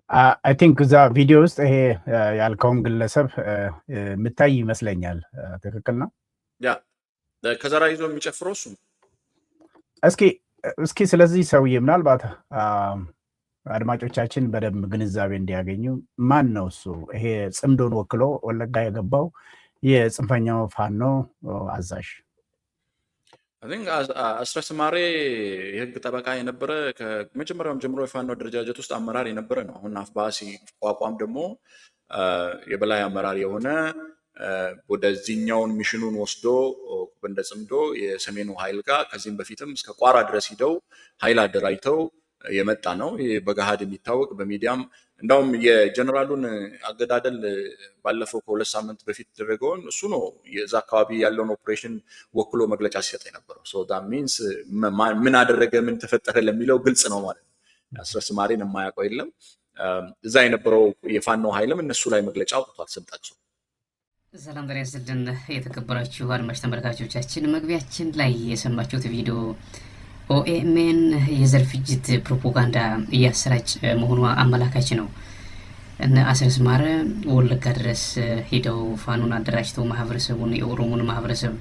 አይ ቲንክ እዛ ቪዲዮ ውስጥ ይሄ ያልከውም ግለሰብ የምታይ ይመስለኛል። ትክክል ነው። ያ ከዘራ ይዞ የሚጨፍረው እሱ ነው። እስኪ ስለዚህ ሰውዬ ምናልባት አድማጮቻችን በደንብ ግንዛቤ እንዲያገኙ ማን ነው እሱ? ይሄ ጽምዶን ወክሎ ወለጋ የገባው የጽንፈኛው ፋኖ አዛዥ አስረስ ማሬ የህግ ጠበቃ የነበረ ከመጀመሪያውም ጀምሮ የፋኖ አደረጃጀት ውስጥ አመራር የነበረ ነው። አሁን አፍባሲ ቋቋም ደግሞ የበላይ አመራር የሆነ ወደዚህኛውን ሚሽኑን ወስዶ እንደ ጽምዶ የሰሜኑ ኃይል ጋር ከዚህም በፊትም እስከ ቋራ ድረስ ሂደው ኃይል አደራጅተው የመጣ ነው። በገሃድ የሚታወቅ በሚዲያም እንዳውም የጀነራሉን አገዳደል ባለፈው ከ2 ሳምንት በፊት ተደረገውን እሱ ነው የዛ አካባቢ ያለውን ኦፕሬሽን ወክሎ መግለጫ ሲሰጥ የነበረው። ሶ ዳት ሚንስ ምን አደረገ ምን ተፈጠረ ለሚለው ግልጽ ነው ማለት ነው። አስረስ ማሬን የማያውቀው የለም። እዛ የነበረው የፋኖ ኃይልም እነሱ ላይ መግለጫ አውጥቷል ስም ጠቅሶ። ሰላም ጤና ይስጥልን የተከበራችሁ አድማጭ ተመልካቾቻችን፣ መግቢያችን ላይ የሰማችሁት ቪዲዮ ኦኤምኤን የዘር ፍጅት ፕሮፓጋንዳ እያሰራጭ መሆኑ አመላካች ነው። እነ አስረስ ማረ ወለጋ ድረስ ሄደው ፋኖን አደራጅተው ማህበረሰቡን የኦሮሞን ማህበረሰብ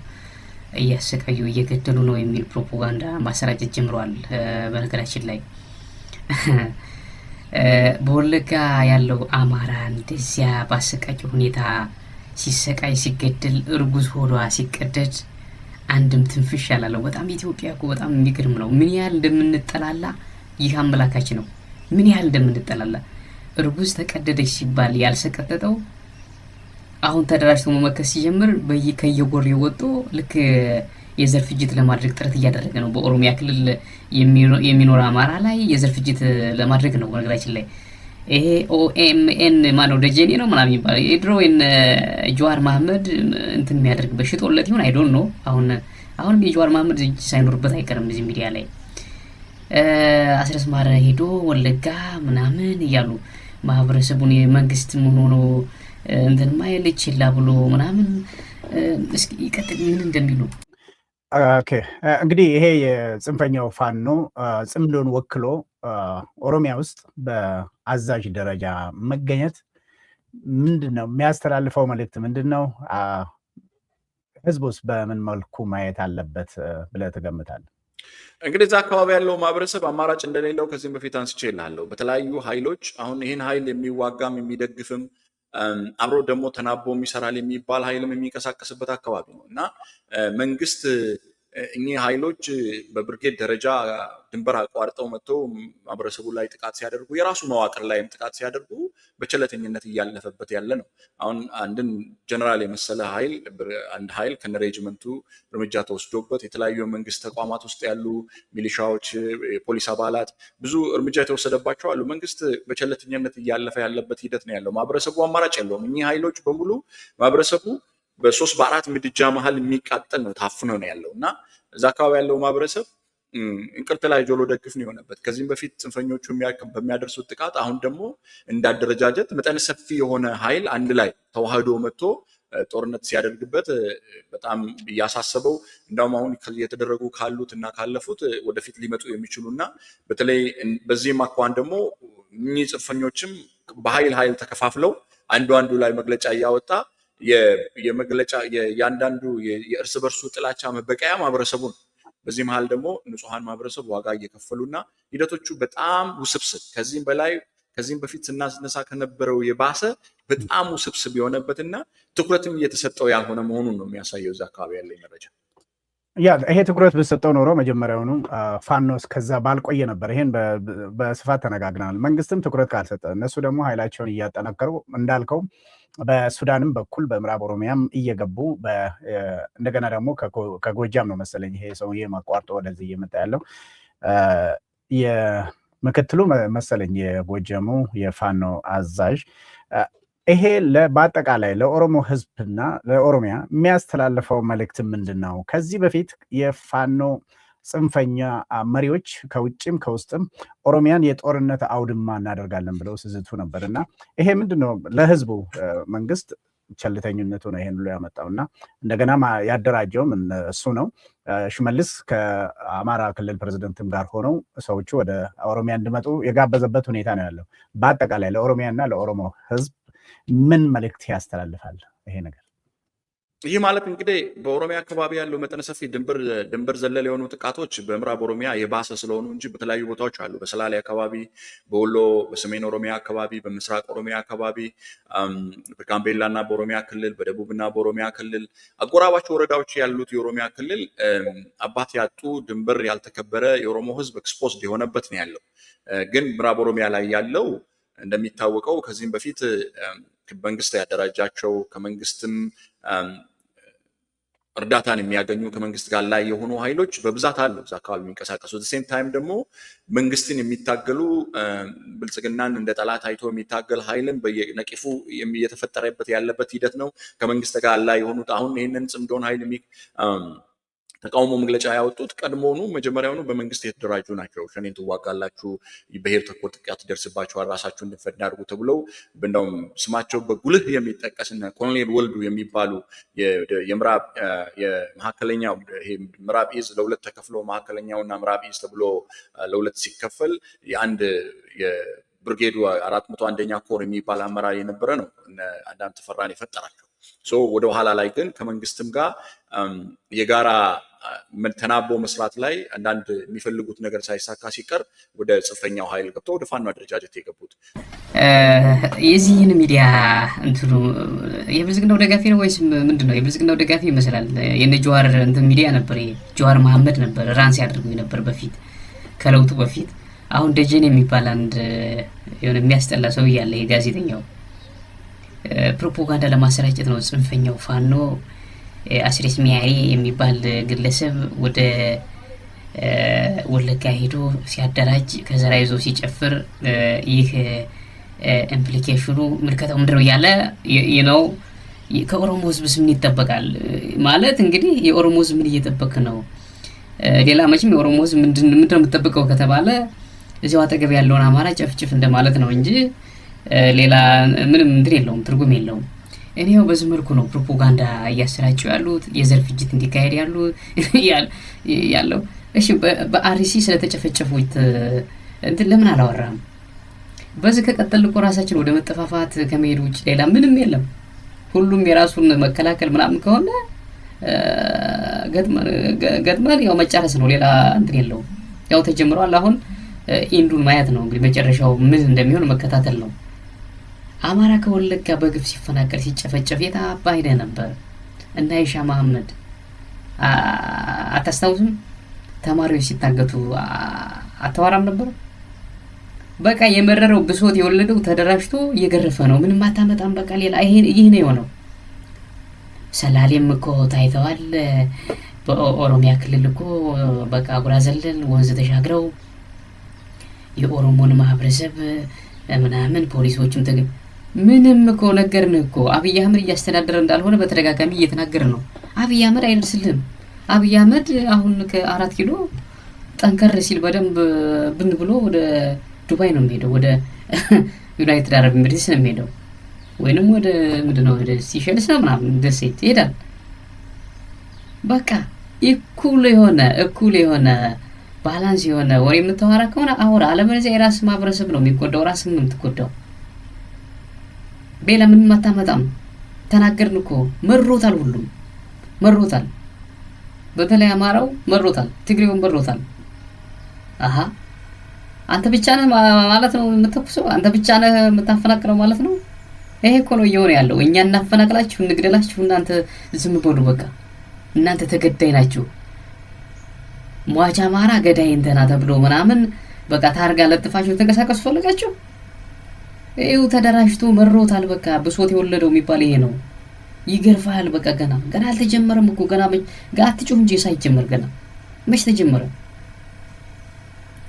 እያሰቃዩ እየገደሉ ነው የሚል ፕሮፓጋንዳ ማሰራጨት ጀምረዋል። በነገራችን ላይ በወለጋ ያለው አማራ እንደዚያ በአሰቃቂ ሁኔታ ሲሰቃይ ሲገደል እርጉዝ ሆዷ ሲቀደድ አንድም ትንፍሽ ያላለው በጣም ኢትዮጵያ እኮ በጣም የሚገርም ነው። ምን ያህል እንደምንጠላላ ይህ አመላካች ነው። ምን ያህል እንደምንጠላላ እርጉዝ ተቀደደች ሲባል ያልሰቀጠጠው አሁን ተደራጅቶ መመከስ ሲጀምር ከየጎር ወጥቶ ልክ የዘር ፍጅት ለማድረግ ጥረት እያደረገ ነው። በኦሮሚያ ክልል የሚኖር አማራ ላይ የዘር ፍጅት ለማድረግ ነው። በነገራችን ላይ ይሄ ኦኤምኤን ማነው ደጀኔ ነው ምናምን ይባላል። የድሮ ጀዋር መሐመድ እንትን የሚያደርግ በሽጦለት ይሁን አይ ዶንት ኖ። አሁን የጀዋር መሐመድ ሳይኖርበት አይቀርም እዚህ ሚዲያ ላይ አስረስ ማረ ሄዶ ወለጋ ምናምን እያሉ ማህበረሰቡን የመንግስት ምን ሆኖ እንትን ማይልች ይላ ብሎ ምናምን እስኪ ይቀጥል ምን እንደሚሉ። ኦኬ እንግዲህ ይሄ የጽንፈኛው ፋኖ ጽምዶን ወክሎ ኦሮሚያ ውስጥ በአዛዥ ደረጃ መገኘት ምንድነው የሚያስተላልፈው መልእክት ምንድነው? ህዝቡስ በምን መልኩ ማየት አለበት ብለህ ትገምታለህ? እንግዲህ እዛ አካባቢ ያለው ማህበረሰብ አማራጭ እንደሌለው ከዚህም በፊት አንስቼ እልሃለሁ። በተለያዩ ኃይሎች አሁን ይህን ኃይል የሚዋጋም የሚደግፍም አብሮ ደግሞ ተናቦ የሚሰራል የሚባል ኃይልም የሚንቀሳቀስበት አካባቢ ነው እና መንግስት እኚህ ኃይሎች በብርጌድ ደረጃ ድንበር አቋርጠው መጥተው ማህበረሰቡ ላይ ጥቃት ሲያደርጉ የራሱ መዋቅር ላይም ጥቃት ሲያደርጉ በቸለተኝነት እያለፈበት ያለ ነው። አሁን አንድን ጀነራል የመሰለ አንድ ኃይል ከነሬጅመንቱ እርምጃ ተወስዶበት የተለያዩ መንግስት ተቋማት ውስጥ ያሉ ሚሊሻዎች፣ የፖሊስ አባላት ብዙ እርምጃ የተወሰደባቸው አሉ። መንግስት በቸለተኝነት እያለፈ ያለበት ሂደት ነው ያለው። ማህበረሰቡ አማራጭ የለውም። እኚህ ኃይሎች በሙሉ ማህበረሰቡ በ3 በ4 ምድጃ መሃል የሚቃጠል ነው፣ ታፍኖ ነው ያለው እና እዛ አካባቢ ያለው ማህበረሰብ እንቅልፍ ላይ ጆሮ ደግፍ ነው የሆነበት። ከዚህም በፊት ጽንፈኞቹ በሚያደርሱት ጥቃት አሁን ደግሞ እንዳደረጃጀት መጠነ ሰፊ የሆነ ኃይል አንድ ላይ ተዋህዶ መጥቶ ጦርነት ሲያደርግበት በጣም እያሳሰበው እንደውም አሁን የተደረጉ ካሉት እና ካለፉት ወደፊት ሊመጡ የሚችሉና በተለይ በዚህም አኳን ደግሞ እኚህ ጽንፈኞችም በኃይል ተከፋፍለው አንዱ ላይ መግለጫ እያወጣ የመግለጫ የአንዳንዱ የእርስ በርሱ ጥላቻ መበቀያ ማህበረሰቡ ነው። በዚህ መሃል ደግሞ ንጹሃን ማህበረሰብ ዋጋ እየከፈሉና ሂደቶቹ በጣም ውስብስብ ከዚህም በፊት ስናነሳ ከነበረው የባሰ በጣም ውስብስብ የሆነበትና ትኩረትም እየተሰጠው ያልሆነ መሆኑን ነው የሚያሳየው እዛ አካባቢ ያለኝ መረጃ። ይሄ ትኩረት በሰጠው ኖሮ መጀመሪያውኑ ፋኖስ ከዛ ባልቆየ ነበር። ይሄን በስፋት ተነጋግረናል። መንግስትም ትኩረት ካልሰጠ እነሱ ደግሞ ኃይላቸውን እያጠናከሩ እንዳልከው በሱዳንም በኩል በምዕራብ ኦሮሚያም እየገቡ እንደገና ደግሞ ከጎጃም ነው መሰለኝ ይሄ ሰውዬ ማቋርጦ ወደዚህ እየመጣ ያለው የምክትሉ መሰለኝ የጎጃሙ የፋኖ አዛዥ። ይሄ በአጠቃላይ ለኦሮሞ ህዝብና ለኦሮሚያ የሚያስተላልፈው መልእክት ምንድን ነው? ከዚህ በፊት የፋኖ ጽንፈኛ መሪዎች ከውጭም ከውስጥም ኦሮሚያን የጦርነት አውድማ እናደርጋለን ብለው ሲዝቱ ነበር እና ይሄ ምንድነው ለህዝቡ መንግስት ቸልተኝነቱ ነው ይሄን ሁሉ ያመጣውና እንደገና ያደራጀውም እሱ ነው። ሽመልስ ከአማራ ክልል ፕሬዝዳንትም ጋር ሆነው ሰዎቹ ወደ ኦሮሚያ እንዲመጡ የጋበዘበት ሁኔታ ነው ያለው። በአጠቃላይ ለኦሮሚያና ለኦሮሞ ህዝብ ምን መልእክት ያስተላልፋል ይሄ ነገር? ይህ ማለት እንግዲህ በኦሮሚያ አካባቢ ያለው መጠነ ሰፊ ድንበር ዘለል የሆኑ ጥቃቶች በምዕራብ ኦሮሚያ የባሰ ስለሆኑ እንጂ በተለያዩ ቦታዎች አሉ። በሰላሌ አካባቢ፣ በወሎ፣ በሰሜን ኦሮሚያ አካባቢ፣ በምስራቅ ኦሮሚያ አካባቢ፣ በጋምቤላና በኦሮሚያ ክልል፣ በደቡብና በኦሮሚያ ክልል አጎራባች ወረዳዎች ያሉት የኦሮሚያ ክልል አባት ያጡ ድንበር ያልተከበረ የኦሮሞ ህዝብ ኤክስፖዝድ የሆነበት ነው ያለው። ግን ምዕራብ ኦሮሚያ ላይ ያለው እንደሚታወቀው ከዚህም በፊት መንግስት ያደራጃቸው ከመንግስትም እርዳታን የሚያገኙ ከመንግስት ጋር ላይ የሆኑ ኃይሎች በብዛት አሉ እዛ አካባቢ የሚንቀሳቀሱ። ሴም ታይም ደግሞ መንግስትን የሚታገሉ ብልጽግናን እንደ ጠላት አይቶ የሚታገል ኃይልን በየነቂፉ እየተፈጠረበት ያለበት ሂደት ነው። ከመንግስት ጋር ላይ የሆኑት አሁን ይህንን ጽምዶን ኃይል ተቃውሞ መግለጫ ያወጡት ቀድሞውኑ መጀመሪያውኑ በመንግስት የተደራጁ ናቸው። ሸኔን ትዋጋላችሁ፣ ብሔር ተኮር ጥቃት ይደርስባችኋል፣ ራሳችሁ እንድትፈድ አድርጉ ተብለው እንደውም ስማቸው በጉልህ የሚጠቀስና ኮሎኔል ወልዱ የሚባሉ የምዕራብ የመካከለኛው ምዕራብ ኢዝ ለሁለት ተከፍሎ መካከለኛውና ምዕራብ ኢዝ ተብሎ ለሁለት ሲከፈል የአንድ የብርጌዱ 401ኛ ኮር የሚባል አመራር የነበረ ነው አዳም ተፈራን የፈጠራቸው። ወደ ኋላ ላይ ግን ከመንግስትም ጋር የጋራ ተናቦ መስራት ላይ አንዳንድ የሚፈልጉት ነገር ሳይሳካ ሲቀር ወደ ጽንፈኛው ኃይል ገብተው ወደ ፋኖ አደረጃጀት የገቡት። የዚህን ሚዲያ እንትኑ የብልጽግናው ደጋፊ ነው ወይስ ምንድነው? የብልጽግናው ደጋፊ ይመስላል። የነ ጀዋር እንትን ሚዲያ ነበር፣ ጀዋር መሐመድ ነበር ራንስ ያደርጉ ነበር በፊት ከለውጡ በፊት። አሁን ደጀን የሚባል አንድ የሆነ የሚያስጠላ ሰው ያለ የጋዜጠኛው ፕሮፓጋንዳ ለማሰራጨት ነው ጽንፈኛው ፋኖ አስሬስ ሚያሪ የሚባል ግለሰብ ወደ ወለጋ ሄዶ ሲያደራጅ ከዘራ ይዞ ሲጨፍር ይህ ኢምፕሊኬሽኑ ምልከታው ምንድነው እያለ ነው። ከኦሮሞ ህዝብስ ምን ይጠበቃል ማለት እንግዲህ የኦሮሞ ህዝብ ምን እየጠበቅ ነው? ሌላ መቼም የኦሮሞ ህዝብ ምንድነው የምትጠብቀው ከተባለ እዚያው አጠገብ ያለውን አማራ ጨፍጭፍ እንደማለት ነው እንጂ ሌላ ምንም እንትን የለውም፣ ትርጉም የለውም። እኔው በዚህ መልኩ ነው ፕሮፓጋንዳ እያሰራጩ ያሉት፣ የዘር ፍጅት እንዲካሄድ ያለው። እሺ በአርሲ ስለተጨፈጨፉት እንትን ለምን አላወራም? በዚህ ከቀጠል እኮ ራሳችን ወደ መጠፋፋት ከመሄድ ውጭ ሌላ ምንም የለም። ሁሉም የራሱን መከላከል ምናምን ከሆነ ገጥመን ያው መጨረስ ነው፣ ሌላ እንትን የለውም። ያው ተጀምሯል። አሁን ኢንዱን ማየት ነው እንግዲህ፣ መጨረሻው ምን እንደሚሆን መከታተል ነው። አማራ ከወለጋ በግፍ ሲፈናቀል ሲጨፈጨፍ የታባ ሄደ ነበር እና ኢሻ መሐመድ አታስታውስም? ተማሪዎች ሲታገቱ አታወራም ነበር? በቃ የመረረው ብሶት የወለደው ተደራጅቶ እየገረፈ ነው። ምንም አታመጣም። በቃ ሌላ ይህ ነው የሆነው። ሰላሌም እኮ ታይተዋል። በኦሮሚያ ክልል እኮ በቃ ጉራ ዘለል ወንዝ ተሻግረው የኦሮሞን ማህበረሰብ ምናምን ፖሊሶችም ምንም እኮ ነገርን እኮ አብይ አህመድ እያስተዳደረ እንዳልሆነ በተደጋጋሚ እየተናገረ ነው። አብይ አህመድ አይደርስልም። አብይ አህመድ አሁን ከ4 ኪሎ ጠንከር ሲል በደንብ ብን ብሎ ወደ ዱባይ ነው የሚሄደው፣ ወደ ዩናይትድ አረብ ኤሚሬትስ ነው የሚሄደው፣ ወይንም ወደ ምንድነው ወደ ሲሸልስ ነው ምናምን ደሴት ይሄዳል። በቃ እኩል የሆነ ባላንስ የሆነ ወሬ የምታወራ ከሆነ አውራ፣ አለበለዚያ የራስ ማህበረሰብ ነው የሚጎዳው፣ ራስ ምን የምትጎዳው። ሌላ ምንም አታመጣም። ተናገርን እኮ መሮታል፣ ሁሉም መሮታል። በተለይ አማራው መሮታል፣ ትግሬውን መሮታል። አንተ ብቻ ነህ ማለት ነው የምትተኩሰው፣ አንተ ብቻ ነህ የምታፈናቅለው ማለት ነው። ይሄ እኮ ነው እየሆነ ያለው። እኛ እናፈናቅላችሁ እንግደላችሁ፣ እናንተ ዝም በሉ በቃ። እናንተ ተገዳይ ናችሁ። ሟች አማራ ገዳይ እንተና ተብሎ ምናምን በቃ ታርጋ ለጥፋችሁ ተንቀሳቀሱ ፈልጋችሁ። ይሄው ተደራጅቶ መሮታል። በቃ ብሶት የወለደው የሚባል ይሄ ነው። ይገርፋል። በቃ ገና አልተጀመረም እኮ ገና አትጩህ እንጂ ሳይጀመር ገና መች ተጀመረ?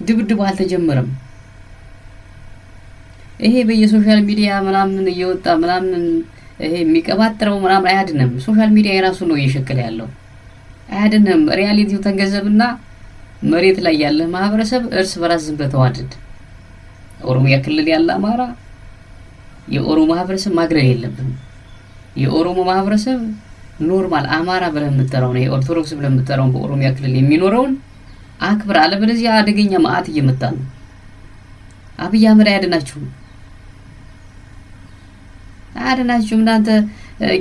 ድብድቡ አልተጀመረም። ይሄ በየሶሻል ሚዲያ ምናምን እየወጣ ምናምን ይሄ የሚቀባጥረው ምናምን አያድንም። ሶሻል ሚዲያ የራሱ ነው እየሸከለ ያለው፣ አያድንም። ሪያሊቲው ተንገዘብና መሬት ላይ ያለ ማህበረሰብ እርስ በራስ ዝም በተዋደድ ኦሮሚያ ክልል ያለ አማራ የኦሮሞ ማህበረሰብ ማግረል የለብንም። የኦሮሞ ማህበረሰብ ኖርማል አማራ ብለን የምትጠራው ነው የኦርቶዶክስ ብለን የምትጠራው በኦሮሚያ ክልል የሚኖረውን አክብር፣ አለበለዚያ አደገኛ መዓት እየመጣ ነው። አብይ አህመድ አያድናችሁም። እናንተ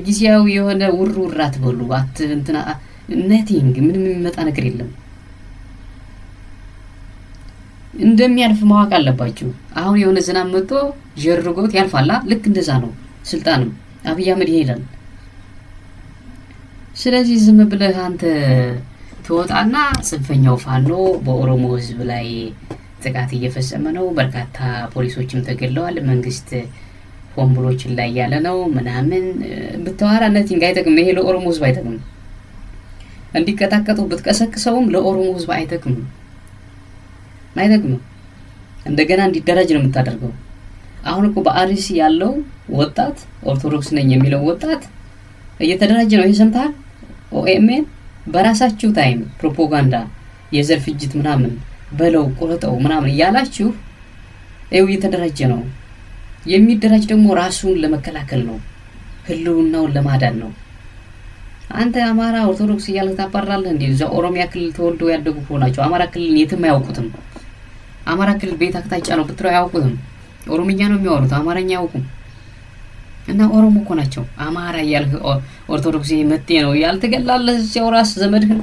ጊዜያዊ የሆነ ውርውር አትበሉ። እንትና ነቲንግ ምንም የሚመጣ ነገር የለም። እንደሚያልፍ ማወቅ አለባችሁ። አሁን የሆነ ዝናብ መጥቶ ጀርጎት ያልፋላ። ልክ እንደዛ ነው ስልጣንም አብይ አህመድ ይሄዳል። ስለዚህ ዝም ብለህ አንተ ትወጣና ጽንፈኛው ፋኖ በኦሮሞ ህዝብ ላይ ጥቃት እየፈጸመ ነው፣ በርካታ ፖሊሶችም ተገድለዋል፣ መንግስት ሆን ብሎችን ላይ ያለ ነው ምናምን ብታወራ ነቲንግ አይጠቅም። ይሄ ለኦሮሞ ህዝብ አይጠቅም። እንዲቀጣቀጡ ብትቀሰቅሰውም ለኦሮሞ ህዝብ አይጠቅም። እንደገና እንዲደራጅ ነው የምታደርገው። አሁን እኮ በአርሲ ያለው ወጣት ኦርቶዶክስ ነኝ የሚለው ወጣት እየተደራጀ ነው። ይሄ ሰምተሃል? ኦኤምኤን በራሳችሁ ታይም ፕሮፓጋንዳ የዘር ፍጅት ምናምን በለው ቆረጠው ምናምን እያላችሁ ይኸው እየተደራጀ ነው። የሚደራጅ ደግሞ ራሱን ለመከላከል ነው፣ ህልውናውን ለማዳን ነው። አንተ አማራ ኦርቶዶክስ እያልክ ታባራለህ እንዴ? እዛ ኦሮሚያ ክልል ተወልደው ያደጉ ሆናቸው አማራ ክልል የትም አያውቁትም። አማራ ክልል ቤት አቅጣጫ ነው ብትለው አያውቁትም። ኦሮምኛ ነው የሚያወሩት፣ አማርኛ አያውቁም። እና ኦሮሞ እኮ ናቸው። አማራ እያልክ ኦርቶዶክስ መጤ ነው ያልተገላለህ ሲያው ራስ ዘመድህን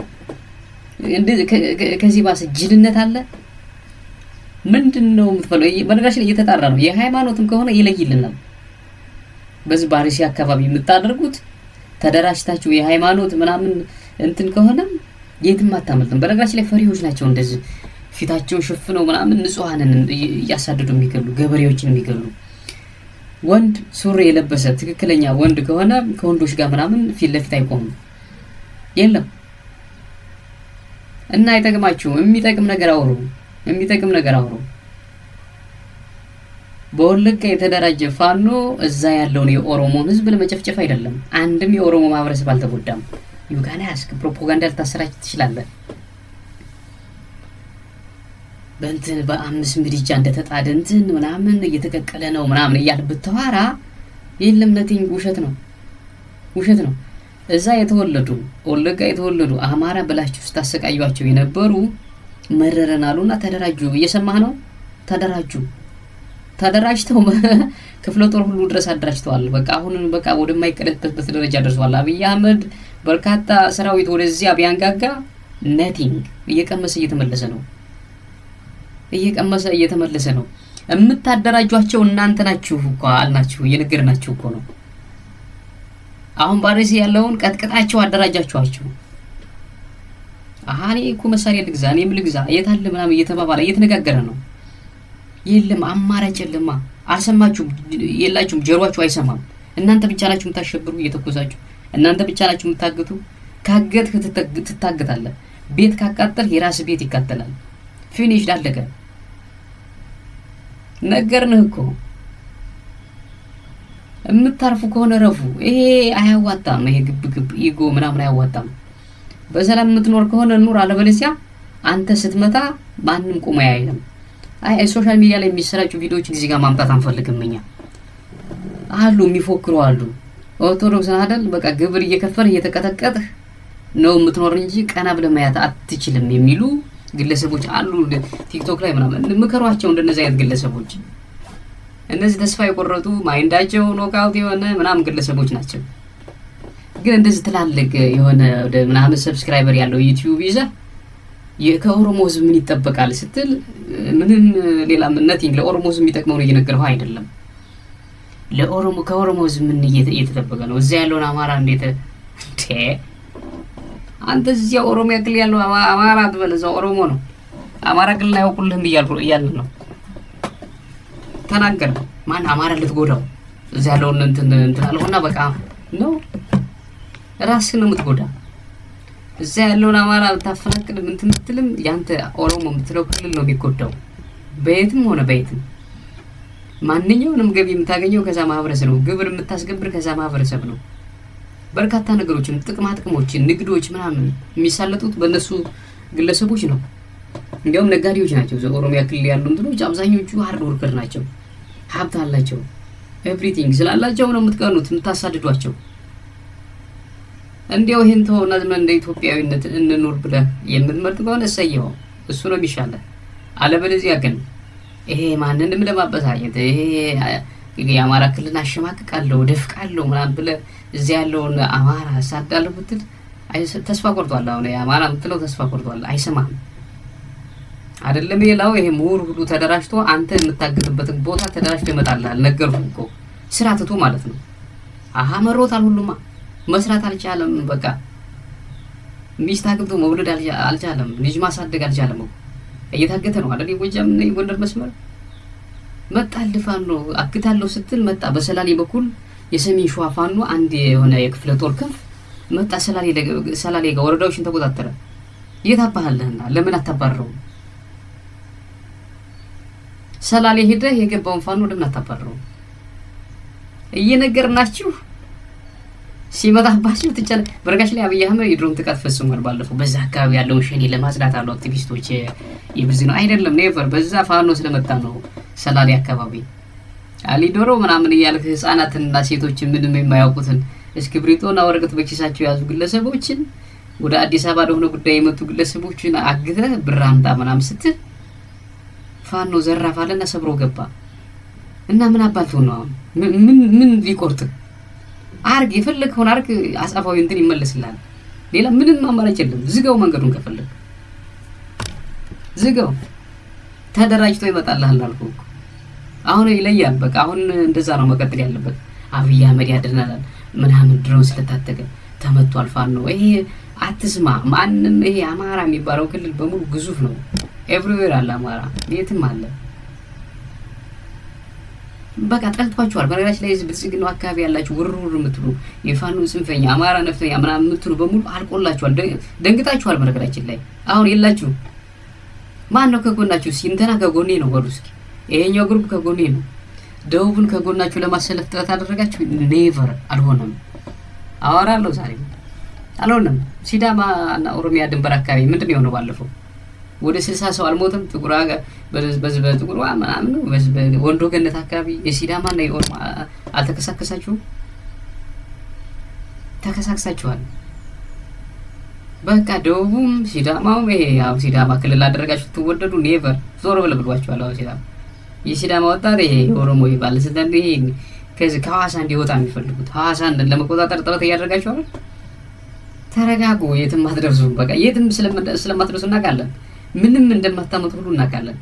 ከዚህ ባሰ ጅልነት አለ? ምንድነው የምትፈልገው? በነገራችን ላይ እየተጣራ ነው። የሃይማኖትም ከሆነ ይለይልናል። በዚህ ባሪሲ አካባቢ የምታደርጉት ተደራጅታችሁ የሃይማኖት ምናምን እንትን ከሆነ የትም አታመልጥም። በነገራችን ላይ ፈሪዎች ናቸው። እንደዚህ ፊታቸውን ሸፍነው ምናምን ንጹሃንን እያሳደዱ የሚገሉ ገበሬዎችን የሚገሉ ወንድ ሱሪ የለበሰ ትክክለኛ ወንድ ከሆነ ከወንዶች ጋር ምናምን ፊት ለፊት አይቆምም። የለም እና አይጠቅማችሁም። የሚጠቅም ነገር አውሩ። በወለጋ የተደራጀ ፋኖ እዛ ያለውን የኦሮሞን ህዝብ ለመጨፍጨፍ አይደለም። አንድም የኦሮሞ ማህበረሰብ አልተጎዳም። ዩጋና ያስክ ፕሮፓጋንዳ ልታሰራጭ ትችላለህ። በእንትን በ5 ምድጃ እንደተጣደ እንትን ምናምን እየተቀቀለ ነው ምናምን እያልክ ብትዋራ የለም ነቲንግ ውሸት ነው። እዛ የተወለዱ ወለጋ የተወለዱ አማራ ብላችሁ ስታሰቃዩአቸው የነበሩ መረረናሉና ተደራጁ። እየሰማህ ነው? ተደራጅተው ክፍለ ጦር ሁሉ ድረስ አደራጅተዋል። በቃ አሁን በቃ ወደማይቀለጥበት ደረጃ ደርሷል። አብይ አህመድ በርካታ ሰራዊት ወደዚያ ቢያንጋጋ ነቲንግ እየቀመሰ እየተመለሰ ነው። የምታደራጇቸው እናንተ ናችሁ እኮ አልናችሁ፣ እየነገርናችሁ እኮ ነው። አሁን ባሪሲ ያለውን ቀጥቅጣቸው አደራጃችኋቸው። እኔ እኮ መሳሪያ ልግዛ፣ እኔም ልግዛ የታለ ምናምን እየተባባለ እየተነጋገረ ነው። የለም አማራጭ የለማ። አልሰማችሁም? የላችሁም፣ ጆሮአችሁ አይሰማም። እናንተ ብቻ ናችሁ የምታሸብሩ እየተኮሳችሁ። እናንተ ብቻ ናችሁ የምታግቱ። ካገትክ ትታገታለህ። ቤት ካቃጠል የራስ ቤት ይቃጠላል። ፊኒሽ ዳለቀ። ነገርንህ እኮ። የምታርፉ ከሆነ ረፉ። ይሄ አያዋጣም። ይሄ ግብ ኢጎ ምናምን አያዋጣም። በሰላም የምትኖር ከሆነ ኑር፣ አለበለዚያ አንተ ስትመታ ማንም ቆሞ ያየለም። ሶሻል ሚዲያ ላይ የሚሰራጩ ቪዲዮዎች እዚህ ጋር ማምጣት አንፈልግም። እኛ አሉ የሚፎክሩ አሉ። ኦርቶዶክስ አይደል በቃ ግብር እየከፈለ እየተቀጠቀጥህ ነው የምትኖር እንጂ ቀና ብለህ ማየት አትችልም የሚሉ ግለሰቦች አሉ። ቲክቶክ ላይ ምናምን ምከሯቸው። እንደነዚህ አይነት ግለሰቦች እነዚህ ተስፋ የቆረጡ ማይንዳቸው ኖካውት የሆነ ምናምን ግለሰቦች ናቸው። ግን እንደዚህ ትላልቅ የሆነ ወደ ምናምን ሰብስክራይበር ያለው ዩቲዩብ ይዘህ ከኦሮሞ ህዝብ ምን ይጠበቃል ስትል ምንም ሌላ ነቲንግ ለኦሮሞ ህዝብ የሚጠቅመው ነው እየነገርኩህ አይደለም። ከኦሮሞ ህዝብ ምን እየተጠበቀ ነው? እዚያ ያለውን አማራ እንዴት አንተ እዚያ ኦሮሚያ ክልል ያለው አማራ አትበለዘው ኦሮሞ ነው። አማራ ክልል አይወቁልህም እያልን ነው። ተናገር። ማን አማራ ልትጎዳው? እዚያ ያለውን እንትን አልሆና በቃ ነው ራስህን ነው የምትጎዳ። እዚያ ያለውን አማራ ብታፈናቅል ምን ትምትልም ያንተ ኦሮሞ የምትለው ክልል ነው የሚጎዳው። በየትም ሆነ በየትም ማንኛውንም ገቢ የምታገኘው ከዛ ማህበረሰብ ነው። ግብር የምታስገብር ከዛ ማህበረሰብ ነው። በርካታ ነገሮችን ጥቅሞችን፣ ንግዶች ምናምን የሚሳለጡት በእነሱ ግለሰቦች ነው። እንዲያውም ነጋዴዎች ናቸው። ኦሮሚያ ክልል ያሉ እንትኖች አብዛኞቹ ሃርድ ወርከር ናቸው። ሀብት አላቸው። ኤቭሪቲንግ ስላላቸው ነው የምትቀኑት፣ የምታሳድዷቸው። እንዲያው ይሄን ተወውና ዝም እንደ ኢትዮጵያዊነት እንኑር ብለህ የምትመርጥ ከሆነ እሰየው፣ እሱ ነው የሚሻለው። አለበለዚያ ግን ይሄ ማንንም ለማበሳጨት ይሄ የአማራ ክልል አሸማቅቃለሁ ደፍቃለሁ ምናምን ብለህ እዚያ ያለውን አማራ አሳዳለሁ ብትል ተስፋ ቆርጧል። አሁን የአማራ የምትለው ተስፋ ቆርጧል፣ አይሰማም። አይደለም ሌላው ይሄ ምሁር ሁሉ ተደራጅቶ አንተ የምታገጥበትን ቦታ ተደራጅቶ ይመጣልሃል። ነገርኩህ እኮ ስራ ትቶ ማለት ነው። መሮታል፣ ሁሉማ መስራት አልቻለም። በቃ ሚስት አግብቶ መውለድ አልቻለም፣ ልጅ ማሳደግ አልቻለም። እየታገተ ነው አይደል? የጎጃም እና የጎንደር መስመር መጣ። ፋኖ አግታለሁ ስትል መጣ። በሰላሌ በኩል የሰሜን ሸዋ ፋኖ አንድ የሆነ የክፍለ ጦር ክንፍ መጣ። ሰላሌ ጋር ወረዳዎችን ተቆጣጠረ። የታባህልህና ለምን አታባረው? ሰላሌ ሄደህ የገባውን ፋኖ ለምን አታባረው? እየነገርናችሁ ሲመጣባችሁ ትጨነ በረጋሽ ላይ አብይ አህመድ የድሮን ጥቃት ፈጽሟል። ባለፈው በዛ አካባቢ ያለው ሸኔ ለማጽዳት አሉ አክቲቪስቶች ይብዝ ነው አይደለም ኔቨር በዛ ፋኖ ስለመጣ ነው። ሰላሌ አካባቢ አሊዶሮ ምናምን እያልክ ህፃናትና ሴቶችን ምንም የማያውቁትን እስክሪብቶና ወረቀት በኪሳቸው ያዙ ግለሰቦችን ወደ አዲስ አበባ ለሆነ ጉዳይ የመጡ ግለሰቦችን አግተህ ብር አምጣ ምናምን ስትል ፋኖ ዘራፍ አለና ሰብሮ ገባ እና ምን አባልቶ ነው ምን ሊቆርጥ አርግ የፈለከውን አርግ። አጻፋዊ እንትን ይመለስልሃል። ሌላ ምንም አማራጭ የለም። ዝጋው፣ መንገዱን ከፈለክ ዝጋው። ተደራጅቶ ይመጣልሃል አልኩህ። አሁን ይለያል። በቃ አሁን እንደዛ ነው መቀጠል ያለበት። አብይ አህመድ ያድናል ምናምን ድሮን ስለታጠቀ ተመቷል ፋኖ። ይሄ አትስማ ማንም። ይሄ አማራ የሚባለው ክልል በሙሉ ግዙፍ ነው። ኤቭሪዌር አለ አማራ፣ የትም አለ። በቃ ጠልቷቸዋል። በነገራችን ላይ ብልጽግናው አካባቢ ያላችሁ ውርውር የምትሉ የፋኖ ጽንፈኛ አማራ ነፍጠኛ ምናምን የምትሉ በሙሉ አልቆላችኋል፣ ደንግጣችኋል። በነገራችን ላይ አሁን የላችሁ። ማን ነው ከጎናችሁ? ሲንተና ከጎኔ ነው በሉ እስኪ። ይሄኛው ግሩፕ ከጎኔ ነው። ደቡብን ከጎናችሁ ለማሰለፍ ጥረት አደረጋችሁ? ኔቨር፣ አልሆነም። አወራለሁ ዛሬ አልሆነም። ሲዳማ እና ኦሮሚያ ድንበር አካባቢ ምንድን ነው የሆነው? ባለፈው ወደ 60 ሰው አልሞተም። በጥቁሯ ምናምን ወንዶ ገነት አካባቢ የሲዳማ እና የኦሮሞ አልተከሳከሳችሁም? ተከሳክሳችኋል። በቃ ደቡቡም ሲዳማውም ይሄ ያው ሲዳማ ክልል አደረጋችሁ ትወደዱ ኔቨር ዞሮ ብለብሏችኋል። አዎ ሲዳማ የሲዳማ ወጣት ይሄ የኦሮሞ ባለስልጣን ይሄ ከዚህ ከሐዋሳ እንዲወጣ የሚፈልጉት ሐዋሳን ለመቆጣጠር ጥረት እያደረጋችሁ አይደል? ተረጋጉ። የትም አትደርሱም። በቃ የትም ስለማትደርሱ እናውቃለን። ምንም እንደማታመጡ ሁሉ እናውቃለን።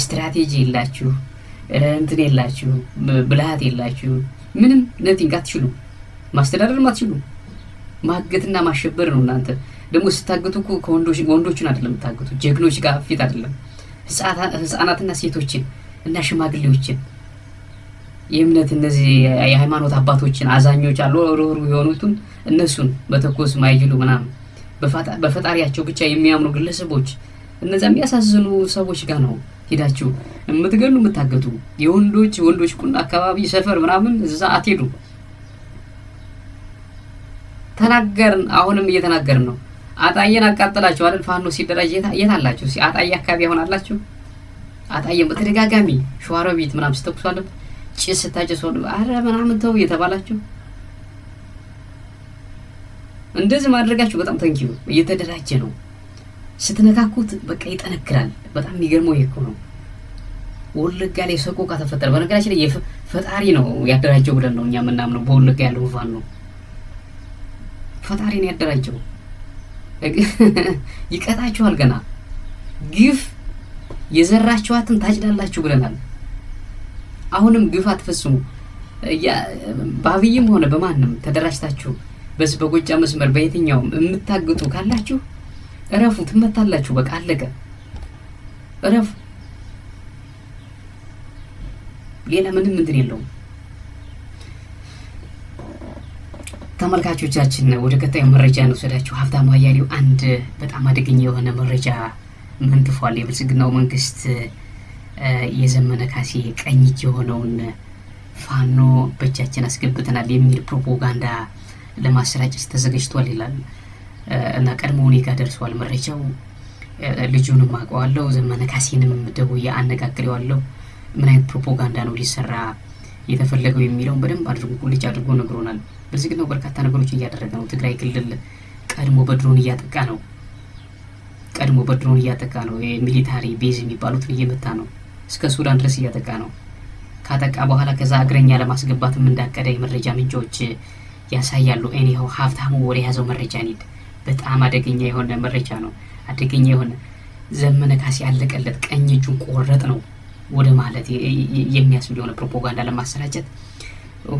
ስትራቴጂ የላችሁ፣ እንትን የላችሁ፣ ብልሃት የላችሁ፣ ምንም ነቲንግ አትችሉ፣ ማስተዳደርም አትችሉ። ማገትና ማሸበር ነው። እናንተ ደግሞ ስታገቱ እኮ ከወንዶችን አይደለም የምታገቱ፣ ጀግኖች ጋር ፊት አይደለም፣ ህፃናትና ሴቶችን እና ሽማግሌዎችን የእምነት እነዚህ የሃይማኖት አባቶችን አዛኞች አሉ ሩሩ የሆኑትን እነሱን በተኮስ ማይጅሉ ምናምን በፈጣሪያቸው ብቻ የሚያምኑ ግለሰቦች እነዛ የሚያሳዝኑ ሰዎች ጋር ነው ሄዳችሁ የምትገሉ የምታገቱ። የወንዶች ቁና አካባቢ ሰፈር ምናምን እዛ አትሄዱ። ተናገርን፣ አሁንም እየተናገርን ነው። አጣየን አቃጠላችሁ አይደል? ፋኖ ሲደራጅ የት አላችሁ? አጣየ አካባቢ አሁን አላችሁ? አጣየን በተደጋጋሚ ሸዋሮቢት ምናምን ስተኩሷል፣ ጭስ ስታጭሱ አረ ምናምን ተው እየተባላችሁ እንደዚህ ማድረጋችሁ በጣም ተንኪዩ። እየተደራጀ ነው። ስትነካኩት በቃ ይጠነክራል። በጣም የሚገርመው ይሄ እኮ ነው። ወለጋ ላይ ሰቆቃ ተፈጠረ። በነገራችን ላይ ፈጣሪ ነው ያደራጀው ብለን ነው እኛ የምናምነው። በወለጋ ያለው ፋኖ ነው ፈጣሪ ነው ያደራጀው። ይቀጣችኋል። ገና ግፍ የዘራችኋትን ታጭዳላችሁ ብለናል። አሁንም ግፍ አትፈጽሙ። በአብይም ሆነ በማንም ተደራጅታችሁ በጎጃም መስመር በየትኛውም የምታግጡ ካላችሁ እረፉ፣ ትመታላችሁ። በቃ አለቀ። እረፉ። ሌላ ምንም እንትን የለውም። ተመልካቾቻችን ወደ ቀጣዩ መረጃ እንወስዳችሁ። ሀብታሙ አያሌው አንድ በጣም አደገኛ የሆነ መረጃ መንጥፏል። የብልጽግናው መንግስት የዘመነ ካሴ ቀኝ እጅ የሆነውን ፋኖ በእጃችን አስገብተናል የሚል ፕሮፓጋንዳ ለማሰራጨት ተዘጋጅቷል ይላል እና ቀድሞ እኔ ጋር ደርሷል መረጃው። ልጁንም አውቀዋለሁ፣ ዘመነ ካሴንም ደውዬ አነጋግሬዋለሁ። ምን አይነት ፕሮፓጋንዳ ነው ሊሰራ የተፈለገው የሚለውን በደንብ አድርጎ ቁልጭ አድርጎ ነግሮናል። ብልጽግናው በርካታ ነገሮች እያደረገ ነው። ትግራይ ክልል ቀድሞ በድሮን እያጠቃ ነው። ሚሊታሪ ቤዝ የሚባሉትን እየመታ ነው። እስከ ሱዳን ድረስ እያጠቃ ነው። ካጠቃ በኋላ ከዛ እግረኛ ለማስገባትም እንዳቀደ የመረጃ ምንጮች ያሳያሉ። ኤኒሃው ሀብታሙ ወደ ያዘው መረጃ እንሂድ። በጣም አደገኛ የሆነ መረጃ ነው። አደገኛ የሆነ ዘመነ ካሴ ያለቀለት ቀኝ እጁን ቆረጥ ነው ወደ ማለት የሚያስብል የሆነ ፕሮፓጋንዳ ለማሰራጨት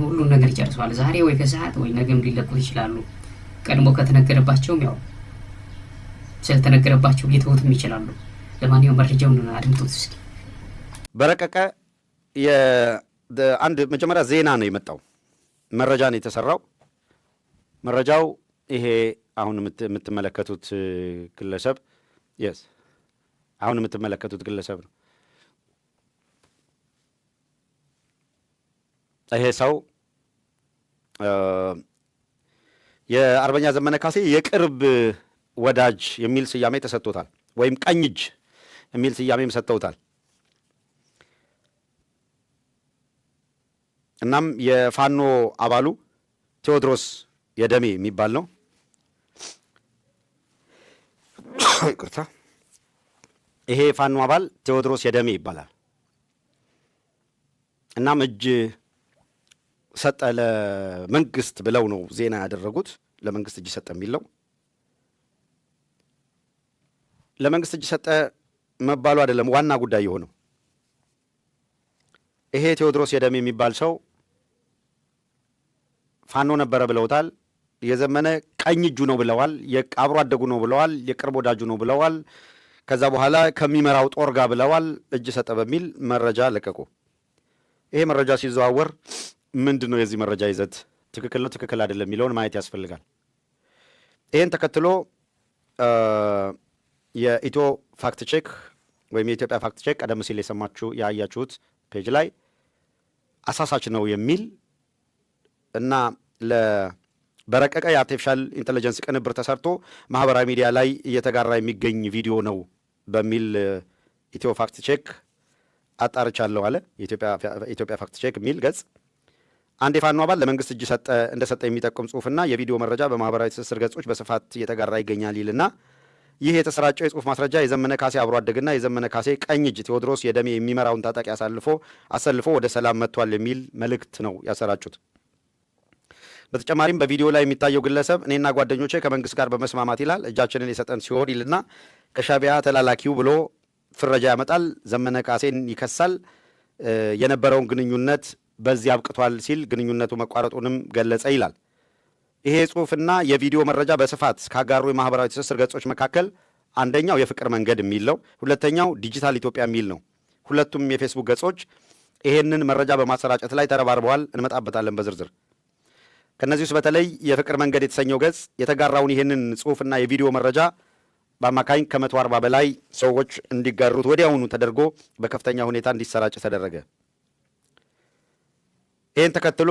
ሁሉን ነገር ይጨርሰዋል። ዛሬ ወይ ከሰዓት ወይ ነገም ሊለቁት ይችላሉ። ቀድሞ ከተነገረባቸውም ያው ስለተነገረባቸው ሊተውትም ይችላሉ። ለማንኛውም መረጃውን አድምጡት እስኪ። በረቀቀ አንድ መጀመሪያ ዜና ነው የመጣው፣ መረጃ ነው የተሰራው። መረጃው ይሄ አሁን የምትመለከቱት ግለሰብ ነው። ይሄ ሰው የአርበኛ ዘመነ ካሴ የቅርብ ወዳጅ የሚል ስያሜ ተሰጥቶታል፣ ወይም ቀኝ እጅ የሚል ስያሜም ሰጥተውታል። እናም የፋኖ አባሉ ቴዎድሮስ የደሜ የሚባል ነው። ይቅርታ፣ ይሄ የፋኖ አባል ቴዎድሮስ የደሜ ይባላል። እናም እጅ ሰጠ ለመንግስት ብለው ነው ዜና ያደረጉት። ለመንግስት እጅ ሰጠ የሚል ነው። ለመንግስት እጅ ሰጠ መባሉ አይደለም ዋና ጉዳይ የሆነው። ይሄ ቴዎድሮስ የደሜ የሚባል ሰው ፋኖ ነበረ ብለውታል። የዘመነ ቀኝ እጁ ነው ብለዋል። አብሮ አደጉ ነው ብለዋል። የቅርብ ወዳጁ ነው ብለዋል። ከዛ በኋላ ከሚመራው ጦር ጋር ብለዋል። እጅ ሰጠ በሚል መረጃ ለቀቁ። ይሄ መረጃ ሲዘዋወር ምንድን ነው የዚህ መረጃ ይዘት? ትክክል ነው ትክክል አይደለም የሚለውን ማየት ያስፈልጋል። ይህን ተከትሎ የኢትዮ ፋክት ቼክ ወይም የኢትዮጵያ ፋክት ቼክ ቀደም ሲል ያያችሁት ፔጅ ላይ አሳሳች ነው የሚል እና በረቀቀ የአርቲፊሻል ኢንቴሊጀንስ ቅንብር ተሰርቶ ማህበራዊ ሚዲያ ላይ እየተጋራ የሚገኝ ቪዲዮ ነው በሚል ኢትዮ ፋክት ቼክ አጣርቻለሁ አለ። የኢትዮጵያ ፋክት ቼክ የሚል ገጽ አንድ የፋኖ አባል ለመንግስት እጅ እንደሰጠ የሚጠቁም ጽሁፍና የቪዲዮ መረጃ በማህበራዊ ትስስር ገጾች በስፋት እየተጋራ ይገኛል ይልና ይህ የተሰራጨው የጽሁፍ ማስረጃ የዘመነ ካሴ አብሮ አደግና የዘመነ ካሴ ቀኝ እጅ ቴዎድሮስ የደሜ የሚመራውን ታጣቂ አሰልፎ ወደ ሰላም መጥቷል የሚል መልእክት ነው ያሰራጩት። በተጨማሪም በቪዲዮ ላይ የሚታየው ግለሰብ እኔና ጓደኞቼ ከመንግስት ጋር በመስማማት ይላል እጃችንን የሰጠን ሲሆን ይልና ከሻቢያ ተላላኪው ብሎ ፍረጃ ያመጣል። ዘመነ ካሴን ይከሳል። የነበረውን ግንኙነት በዚህ አብቅቷል ሲል ግንኙነቱ መቋረጡንም ገለጸ ይላል። ይሄ ጽሁፍና የቪዲዮ መረጃ በስፋት ካጋሩ የማህበራዊ ትስስር ገጾች መካከል አንደኛው የፍቅር መንገድ የሚል ነው። ሁለተኛው ዲጂታል ኢትዮጵያ የሚል ነው። ሁለቱም የፌስቡክ ገጾች ይሄንን መረጃ በማሰራጨት ላይ ተረባርበዋል። እንመጣበታለን በዝርዝር። ከነዚህ ውስጥ በተለይ የፍቅር መንገድ የተሰኘው ገጽ የተጋራውን ይህንን ጽሁፍና የቪዲዮ መረጃ በአማካኝ ከ140 በላይ ሰዎች እንዲጋሩት ወዲያውኑ ተደርጎ በከፍተኛ ሁኔታ እንዲሰራጭ ተደረገ። ይህን ተከትሎ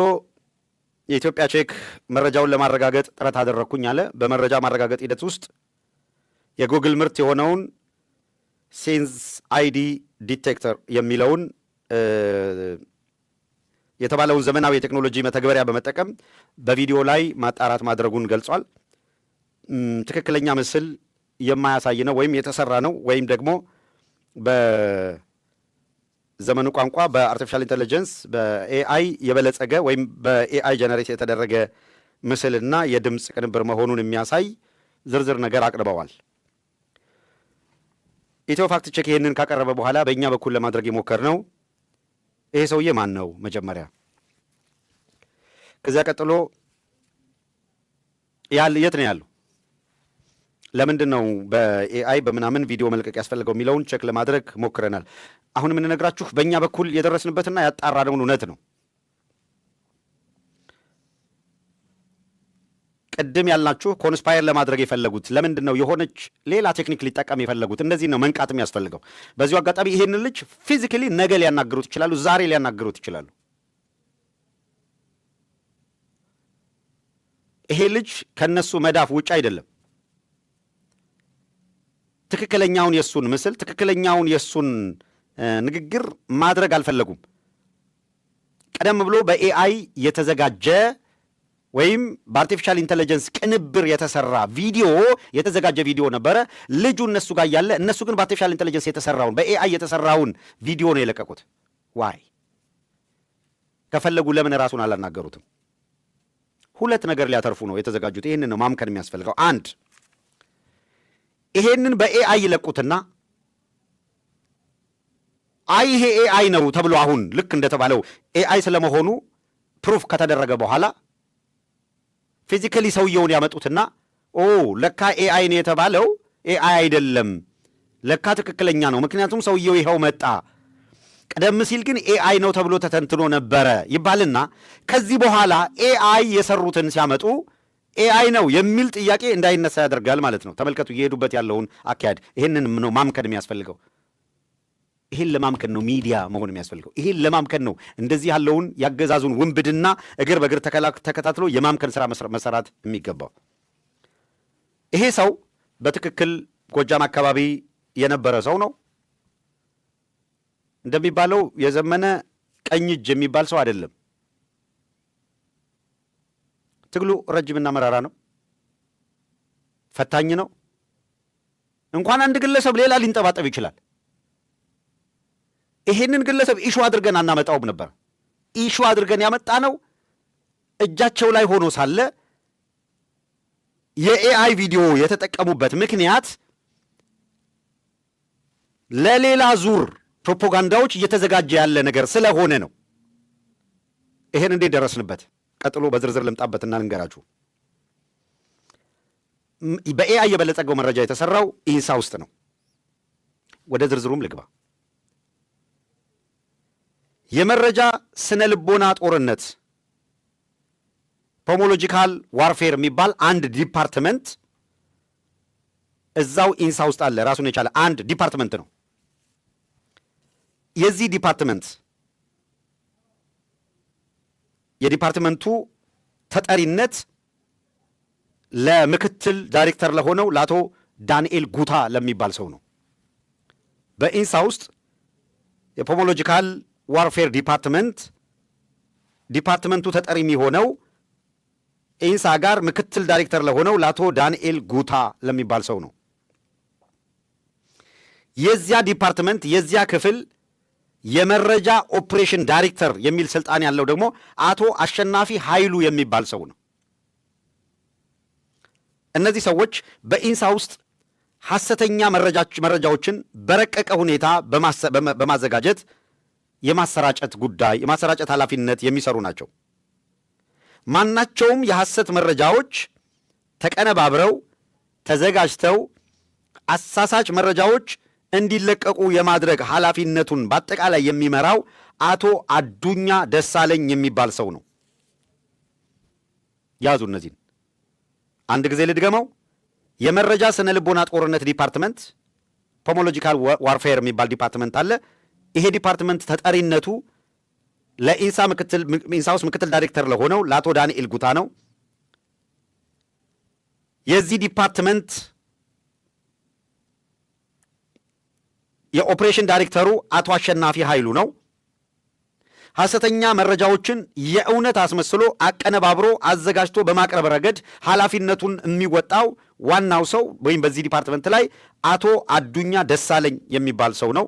የኢትዮጵያ ቼክ መረጃውን ለማረጋገጥ ጥረት አደረግኩኝ አለ። በመረጃ ማረጋገጥ ሂደት ውስጥ የጉግል ምርት የሆነውን ሴንስ አይዲ ዲቴክተር የሚለውን የተባለውን ዘመናዊ የቴክኖሎጂ መተግበሪያ በመጠቀም በቪዲዮ ላይ ማጣራት ማድረጉን ገልጿል። ትክክለኛ ምስል የማያሳይ ነው ወይም የተሰራ ነው ወይም ደግሞ በዘመኑ ቋንቋ በአርቲፊሻል ኢንቴሊጀንስ በኤአይ የበለጸገ ወይም በኤአይ ጀነሬት የተደረገ ምስልና የድምፅ ቅንብር መሆኑን የሚያሳይ ዝርዝር ነገር አቅርበዋል። ኢትዮ ፋክት ቼክ ይህንን ካቀረበ በኋላ በእኛ በኩል ለማድረግ የሞከርነው ይሄ ሰውዬ ማን ነው መጀመሪያ፣ ከዚያ ቀጥሎ የት ነው ያለው፣ ለምንድን ነው በኤአይ በምናምን ቪዲዮ መልቀቅ ያስፈልገው የሚለውን ቼክ ለማድረግ ሞክረናል። አሁን የምንነግራችሁ በእኛ በኩል የደረስንበትና ያጣራነውን እውነት ነው። ቅድም ያልናችሁ ኮንስፓየር ለማድረግ የፈለጉት ለምንድን ነው የሆነች ሌላ ቴክኒክ ሊጠቀም የፈለጉት? እንደዚህ ነው መንቃትም ያስፈልገው። በዚሁ አጋጣሚ ይሄንን ልጅ ፊዚካሊ ነገ ሊያናግሩት ይችላሉ፣ ዛሬ ሊያናግሩት ይችላሉ። ይሄ ልጅ ከነሱ መዳፍ ውጭ አይደለም። ትክክለኛውን የሱን ምስል ትክክለኛውን የሱን ንግግር ማድረግ አልፈለጉም። ቀደም ብሎ በኤአይ የተዘጋጀ ወይም በአርቲፊሻል ኢንቴሊጀንስ ቅንብር የተሰራ ቪዲዮ የተዘጋጀ ቪዲዮ ነበረ። ልጁ እነሱ ጋር ያለ እነሱ ግን በአርቲፊሻል ኢንቴሊጀንስ የተሰራውን በኤአይ የተሰራውን ቪዲዮ ነው የለቀቁት። ዋይ ከፈለጉ ለምን ራሱን አላናገሩትም? ሁለት ነገር ሊያተርፉ ነው የተዘጋጁት። ይህንን ነው ማምከን የሚያስፈልገው። አንድ ይሄንን በኤአይ ይለቁትና አይ ይሄ ኤአይ ነው ተብሎ አሁን ልክ እንደተባለው ኤአይ ስለመሆኑ ፕሩፍ ከተደረገ በኋላ ፊዚካሊ ሰውየውን ያመጡትና ኦ ለካ ኤአይ ነው የተባለው ኤአይ አይደለም፣ ለካ ትክክለኛ ነው፣ ምክንያቱም ሰውየው ይኸው መጣ፣ ቀደም ሲል ግን ኤአይ ነው ተብሎ ተተንትኖ ነበረ ይባልና ከዚህ በኋላ ኤአይ የሰሩትን ሲያመጡ ኤአይ ነው የሚል ጥያቄ እንዳይነሳ ያደርጋል ማለት ነው። ተመልከቱ እየሄዱበት ያለውን አካሄድ። ይህንን ነው ማምከን የሚያስፈልገው። ይህን ለማምከን ነው ሚዲያ መሆን የሚያስፈልገው። ይህን ለማምከን ነው እንደዚህ ያለውን ያገዛዙን ውንብድና እግር በእግር ተከታትሎ የማምከን ስራ መሰራት የሚገባው። ይሄ ሰው በትክክል ጎጃም አካባቢ የነበረ ሰው ነው። እንደሚባለው የዘመነ ቀኝ እጅ የሚባል ሰው አይደለም። ትግሉ ረጅምና መራራ ነው፣ ፈታኝ ነው። እንኳን አንድ ግለሰብ ሌላ ሊንጠባጠብ ይችላል። ይሄንን ግለሰብ ኢሹ አድርገን አናመጣውም ነበር። ኢሹ አድርገን ያመጣ ነው እጃቸው ላይ ሆኖ ሳለ የኤአይ ቪዲዮ የተጠቀሙበት ምክንያት ለሌላ ዙር ፕሮፓጋንዳዎች እየተዘጋጀ ያለ ነገር ስለሆነ ነው። ይሄን እንዴት ደረስንበት? ቀጥሎ በዝርዝር ልምጣበትና ልንገራችሁ። በኤአይ የበለጸገው መረጃ የተሰራው ኢንሳ ውስጥ ነው። ወደ ዝርዝሩም ልግባ። የመረጃ ስነ ልቦና ጦርነት ፖሞሎጂካል ዋርፌር የሚባል አንድ ዲፓርትመንት እዛው ኢንሳ ውስጥ አለ። ራሱን የቻለ አንድ ዲፓርትመንት ነው። የዚህ ዲፓርትመንት የዲፓርትመንቱ ተጠሪነት ለምክትል ዳይሬክተር ለሆነው ለአቶ ዳንኤል ጉታ ለሚባል ሰው ነው። በኢንሳ ውስጥ የፖሞሎጂካል ዋርፌር ዲፓርትመንቱ ተጠሪ የሚሆነው ኢንሳ ጋር ምክትል ዳይሬክተር ለሆነው ለአቶ ዳንኤል ጉታ ለሚባል ሰው ነው። የዚያ ዲፓርትመንት የዚያ ክፍል የመረጃ ኦፕሬሽን ዳይሬክተር የሚል ስልጣን ያለው ደግሞ አቶ አሸናፊ ኃይሉ የሚባል ሰው ነው። እነዚህ ሰዎች በኢንሳ ውስጥ ሐሰተኛ መረጃዎችን በረቀቀ ሁኔታ በማዘጋጀት የማሰራጨት ኃላፊነት የሚሰሩ ናቸው። ማናቸውም የሐሰት መረጃዎች ተቀነባብረው ተዘጋጅተው አሳሳች መረጃዎች እንዲለቀቁ የማድረግ ኃላፊነቱን በአጠቃላይ የሚመራው አቶ አዱኛ ደሳለኝ የሚባል ሰው ነው። ያዙ እነዚህን አንድ ጊዜ ልድገመው። የመረጃ ስነ ልቦና ጦርነት ዲፓርትመንት ፖሞሎጂካል ዋርፌር የሚባል ዲፓርትመንት አለ። ይሄ ዲፓርትመንት ተጠሪነቱ ለኢንሳ ውስጥ ምክትል ዳይሬክተር ለሆነው ለአቶ ዳንኤል ጉታ ነው። የዚህ ዲፓርትመንት የኦፕሬሽን ዳይሬክተሩ አቶ አሸናፊ ኃይሉ ነው። ሐሰተኛ መረጃዎችን የእውነት አስመስሎ አቀነባብሮ አዘጋጅቶ በማቅረብ ረገድ ኃላፊነቱን የሚወጣው ዋናው ሰው ወይም በዚህ ዲፓርትመንት ላይ አቶ አዱኛ ደሳለኝ የሚባል ሰው ነው።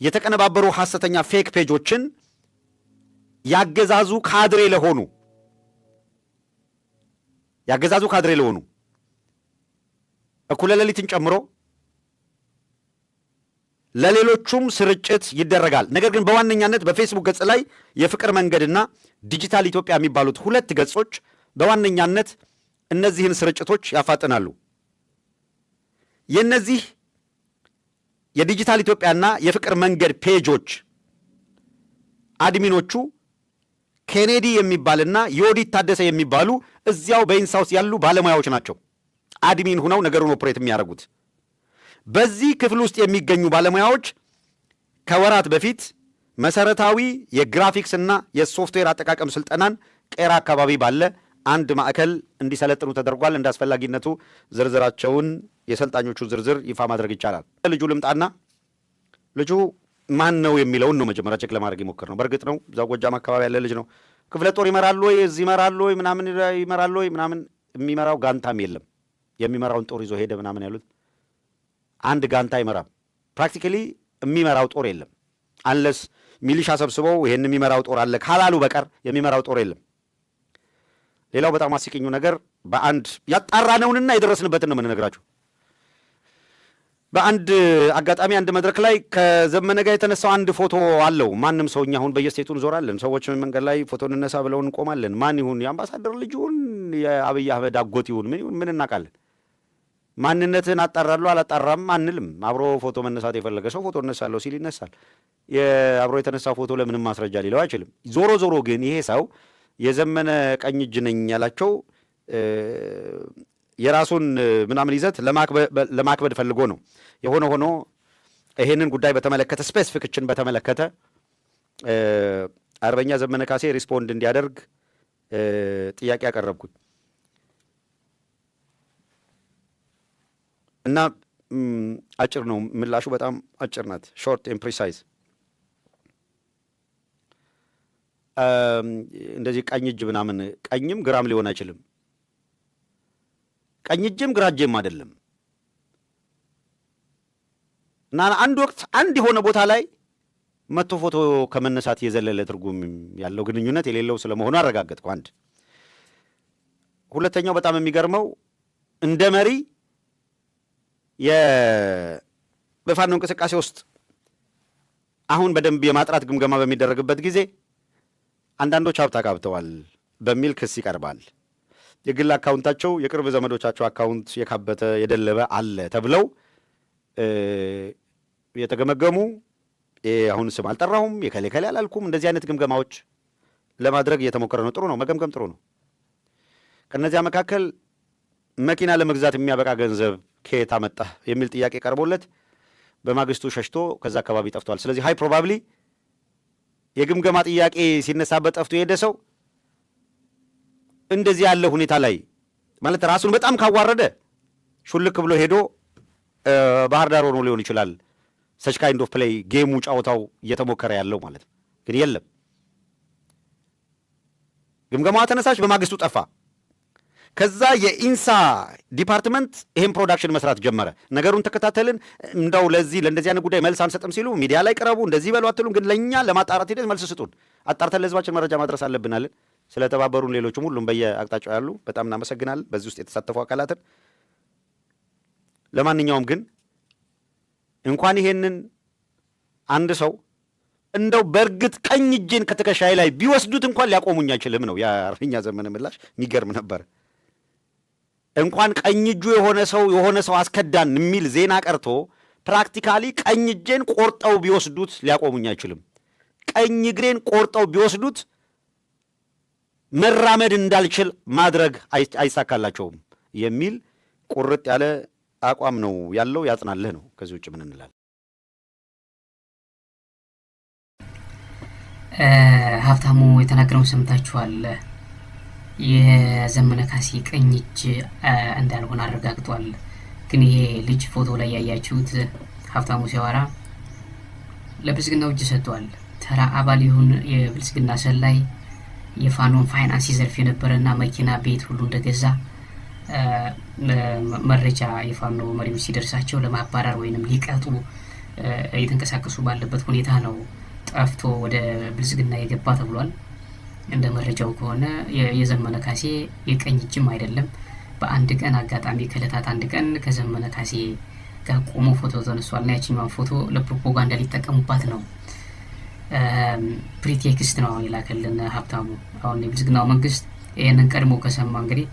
የተቀነባበሩ ሐሰተኛ ፌክ ፔጆችን ያገዛዙ ካድሬ ለሆኑ እኩለ ሌሊትን ጨምሮ ለሌሎቹም ስርጭት ይደረጋል። ነገር ግን በዋነኛነት በፌስቡክ ገጽ ላይ የፍቅር መንገድና ዲጂታል ኢትዮጵያ የሚባሉት ሁለት ገጾች በዋነኛነት እነዚህን ስርጭቶች ያፋጥናሉ። የነዚህ የዲጂታል ኢትዮጵያና የፍቅር መንገድ ፔጆች አድሚኖቹ ኬኔዲ የሚባልና ዮዲት ታደሰ የሚባሉ እዚያው በኢንሳ ውስጥ ያሉ ባለሙያዎች ናቸው። አድሚን ሁነው ነገሩን ኦፕሬት የሚያደርጉት በዚህ ክፍል ውስጥ የሚገኙ ባለሙያዎች ከወራት በፊት መሰረታዊ የግራፊክስና የሶፍትዌር አጠቃቀም ስልጠናን ቄራ አካባቢ ባለ አንድ ማዕከል እንዲሰለጥኑ ተደርጓል። እንደ አስፈላጊነቱ ዝርዝራቸውን የሰልጣኞቹ ዝርዝር ይፋ ማድረግ ይቻላል። ልጁ ልምጣና ልጁ ማን ነው የሚለውን ነው መጀመሪያ ቼክ ለማድረግ ይሞክር ነው። በእርግጥ ነው እዛው ጎጃም አካባቢ ያለ ልጅ ነው። ክፍለ ጦር ይመራሉ ወይ እዚህ ይመራሉ ወይ ምናምን ይመራሉ ወይ ምናምን የሚመራው ጋንታም የለም። የሚመራውን ጦር ይዞ ሄደ ምናምን ያሉት አንድ ጋንታ አይመራም። ፕራክቲካሊ የሚመራው ጦር የለም። አንለስ ሚሊሻ ሰብስበው ይሄን የሚመራው ጦር አለ ካላሉ በቀር የሚመራው ጦር የለም። ሌላው በጣም አስቂኙ ነገር በአንድ ያጣራነውንና የደረስንበትን ነው የምንነግራችሁ። በአንድ አጋጣሚ አንድ መድረክ ላይ ከዘመነ ጋር የተነሳው አንድ ፎቶ አለው። ማንም ሰው እኛ አሁን በየስቴቱ እንዞራለን። ሰዎች መንገድ ላይ ፎቶ እንነሳ ብለው እንቆማለን። ማን ይሁን የአምባሳደር ልጅ ይሁን የአብይ አህመድ አጎት ይሁን ምን እናውቃለን? ማንነትህን አጣራለሁ አላጣራም አንልም። አብሮ ፎቶ መነሳት የፈለገ ሰው ፎቶ እነሳለሁ ሲል ይነሳል። አብሮ የተነሳው ፎቶ ለምንም ማስረጃ ሊለው አይችልም። ዞሮ ዞሮ ግን ይሄ ሰው የዘመነ ቀኝ እጅ ነኝ ያላቸው የራሱን ምናምን ይዘት ለማክበድ ፈልጎ ነው። የሆነ ሆኖ ይሄንን ጉዳይ በተመለከተ ስፔሲፊክችን በተመለከተ አርበኛ ዘመነ ካሴ ሪስፖንድ እንዲያደርግ ጥያቄ ያቀረብኩኝ እና አጭር ነው ምላሹ፣ በጣም አጭር ናት። ሾርት ኤንድ ፕሪሳይዝ። እንደዚህ ቀኝ እጅ ምናምን ቀኝም ግራም ሊሆን አይችልም። ቀኝ እጅም ግራ እጅም አይደለም። እና አንድ ወቅት አንድ የሆነ ቦታ ላይ መቶ ፎቶ ከመነሳት የዘለለ ትርጉም ያለው ግንኙነት የሌለው ስለመሆኑ አረጋገጥኩ። አንድ ሁለተኛው በጣም የሚገርመው እንደ መሪ በፋኖ እንቅስቃሴ ውስጥ አሁን በደንብ የማጥራት ግምገማ በሚደረግበት ጊዜ አንዳንዶች ሀብት አካብተዋል በሚል ክስ ይቀርባል። የግል አካውንታቸው የቅርብ ዘመዶቻቸው አካውንት የካበተ የደለበ አለ ተብለው የተገመገሙ አሁን ስም አልጠራሁም፣ የከሌ ከሌ አላልኩም። እንደዚህ አይነት ግምገማዎች ለማድረግ እየተሞከረ ነው። ጥሩ ነው፣ መገምገም ጥሩ ነው። ከነዚያ መካከል መኪና ለመግዛት የሚያበቃ ገንዘብ ከየት አመጣህ የሚል ጥያቄ ቀርቦለት በማግስቱ ሸሽቶ ከዛ አካባቢ ጠፍቷል። ስለዚህ ሃይ ፕሮባብሊ የግምገማ ጥያቄ ሲነሳበት ጠፍቶ የሄደ ሰው እንደዚህ ያለ ሁኔታ ላይ ማለት ራሱን በጣም ካዋረደ ሹልክ ብሎ ሄዶ ባህር ዳር ሆኖ ሊሆን ይችላል። ሰች ካይንድ ኦፍ ፕሌይ ጌሙ ጫወታው እየተሞከረ ያለው ማለት ነው። ግን የለም፣ ግምገማዋ ተነሳች፣ በማግስቱ ጠፋ። ከዛ የኢንሳ ዲፓርትመንት ይሄን ፕሮዳክሽን መስራት ጀመረ። ነገሩን ተከታተልን። እንደው ለእንደዚህ አይነት ጉዳይ መልስ አንሰጥም ሲሉ ሚዲያ ላይ ቀረቡ። እንደዚህ በሉ አትሉም፣ ግን ለእኛ ለማጣራት ሂደት መልስ ስጡን፣ አጣርተን ለህዝባችን መረጃ ማድረስ አለብናለን። ስለተባበሩን ሌሎችም ሁሉም በየአቅጣጫው ያሉ በጣም እናመሰግናለን፣ በዚህ ውስጥ የተሳተፉ አካላትን። ለማንኛውም ግን እንኳን ይሄንን አንድ ሰው እንደው በእርግጥ ቀኝ እጄን ከትከሻዬ ላይ ቢወስዱት እንኳን ሊያቆሙኝ አይችልም ነው የአርበኛ ዘመነ ምላሽ። የሚገርም ነበር። እንኳን ቀኝ እጁ የሆነ ሰው አስከዳን የሚል ዜና ቀርቶ ፕራክቲካሊ ቀኝ እጄን ቆርጠው ቢወስዱት ሊያቆሙኝ አይችልም። ቀኝ እግሬን ቆርጠው ቢወስዱት መራመድ እንዳልችል ማድረግ አይሳካላቸውም የሚል ቁርጥ ያለ አቋም ነው ያለው። ያጽናልህ ነው። ከዚህ ውጭ ምን እንላለን? ሀብታሙ የተናገረውን ሰምታችኋል። የዘመነ ካሴ ቀኝ እጅ እንዳልሆነ አረጋግጧል። ግን ይሄ ልጅ ፎቶ ላይ ያያችሁት ሀብታሙ ሲያወራ ለብልጽግናው እጅ ሰጥቷል። ተራ አባል ይሁን የብልጽግና ሰላይ የፋኖን ፋይናንስ ይዘርፍ የነበረና መኪና ቤት ሁሉ እንደገዛ መረጃ የፋኖ መሪዎች ሲደርሳቸው ለማባረር ወይንም ሊቀጡ እየተንቀሳቀሱ ባለበት ሁኔታ ነው ጠፍቶ ወደ ብልጽግና የገባ ተብሏል። እንደ መረጃው ከሆነ የዘመነ ካሴ የቀኝ እጅም አይደለም። በአንድ ቀን አጋጣሚ ከዕለታት አንድ ቀን ከዘመነ ካሴ ጋር ቆሞ ፎቶ ተነሷልና ያችኛዋን ፎቶ ለፕሮፓጋንዳ ሊጠቀሙባት ነው። ፕሪቴክስት ነው የላከልን ሀብታሙ። አሁን የብልጽግናው መንግስት ይህንን ቀድሞ ከሰማ እንግዲህ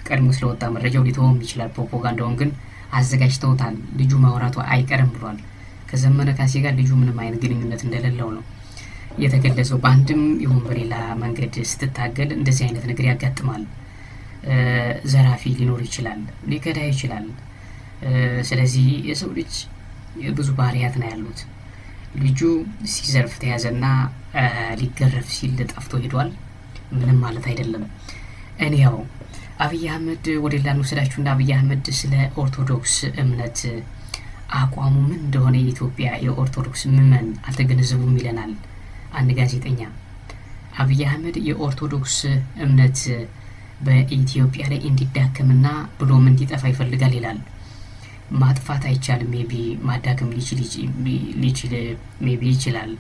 ቀድሞ ስለወጣ መረጃው ሊተወም ይችላል። ፕሮፓጋንዳውን ግን አዘጋጅተውታል። ልጁ ማውራቱ አይቀርም ብሏል። ከዘመነ ካሴ ጋር ልጁ ምንም አይነት ግንኙነት እንደሌለው ነው የተገለጸው። በአንድም ይሁን በሌላ መንገድ ስትታገል እንደዚህ አይነት ነገር ያጋጥማል። ዘራፊ ሊኖር ይችላል፣ ሊከዳ ይችላል። ስለዚህ የሰው ልጅ ብዙ ባህሪያት ነው ያሉት። ልጁ ሲዘርፍ ተያዘና ሊገረፍ ሲል ጠፍቶ ሄዷል። ምንም ማለት አይደለም። እኔ ያው አብይ አህመድ ወደ ሌላ እንወስዳችሁና አብይ አህመድ ስለ ኦርቶዶክስ እምነት አቋሙ ምን እንደሆነ የኢትዮጵያ የኦርቶዶክስ ምዕመን አልተገነዘቡም ይለናል አንድ ጋዜጠኛ። አብይ አህመድ የኦርቶዶክስ እምነት በኢትዮጵያ ላይ እንዲዳከምና ብሎም እንዲጠፋ ይፈልጋል ይላል። ማጥፋት አይቻልም፣ ሜቢ ማዳከም ሜቢ ይችላል።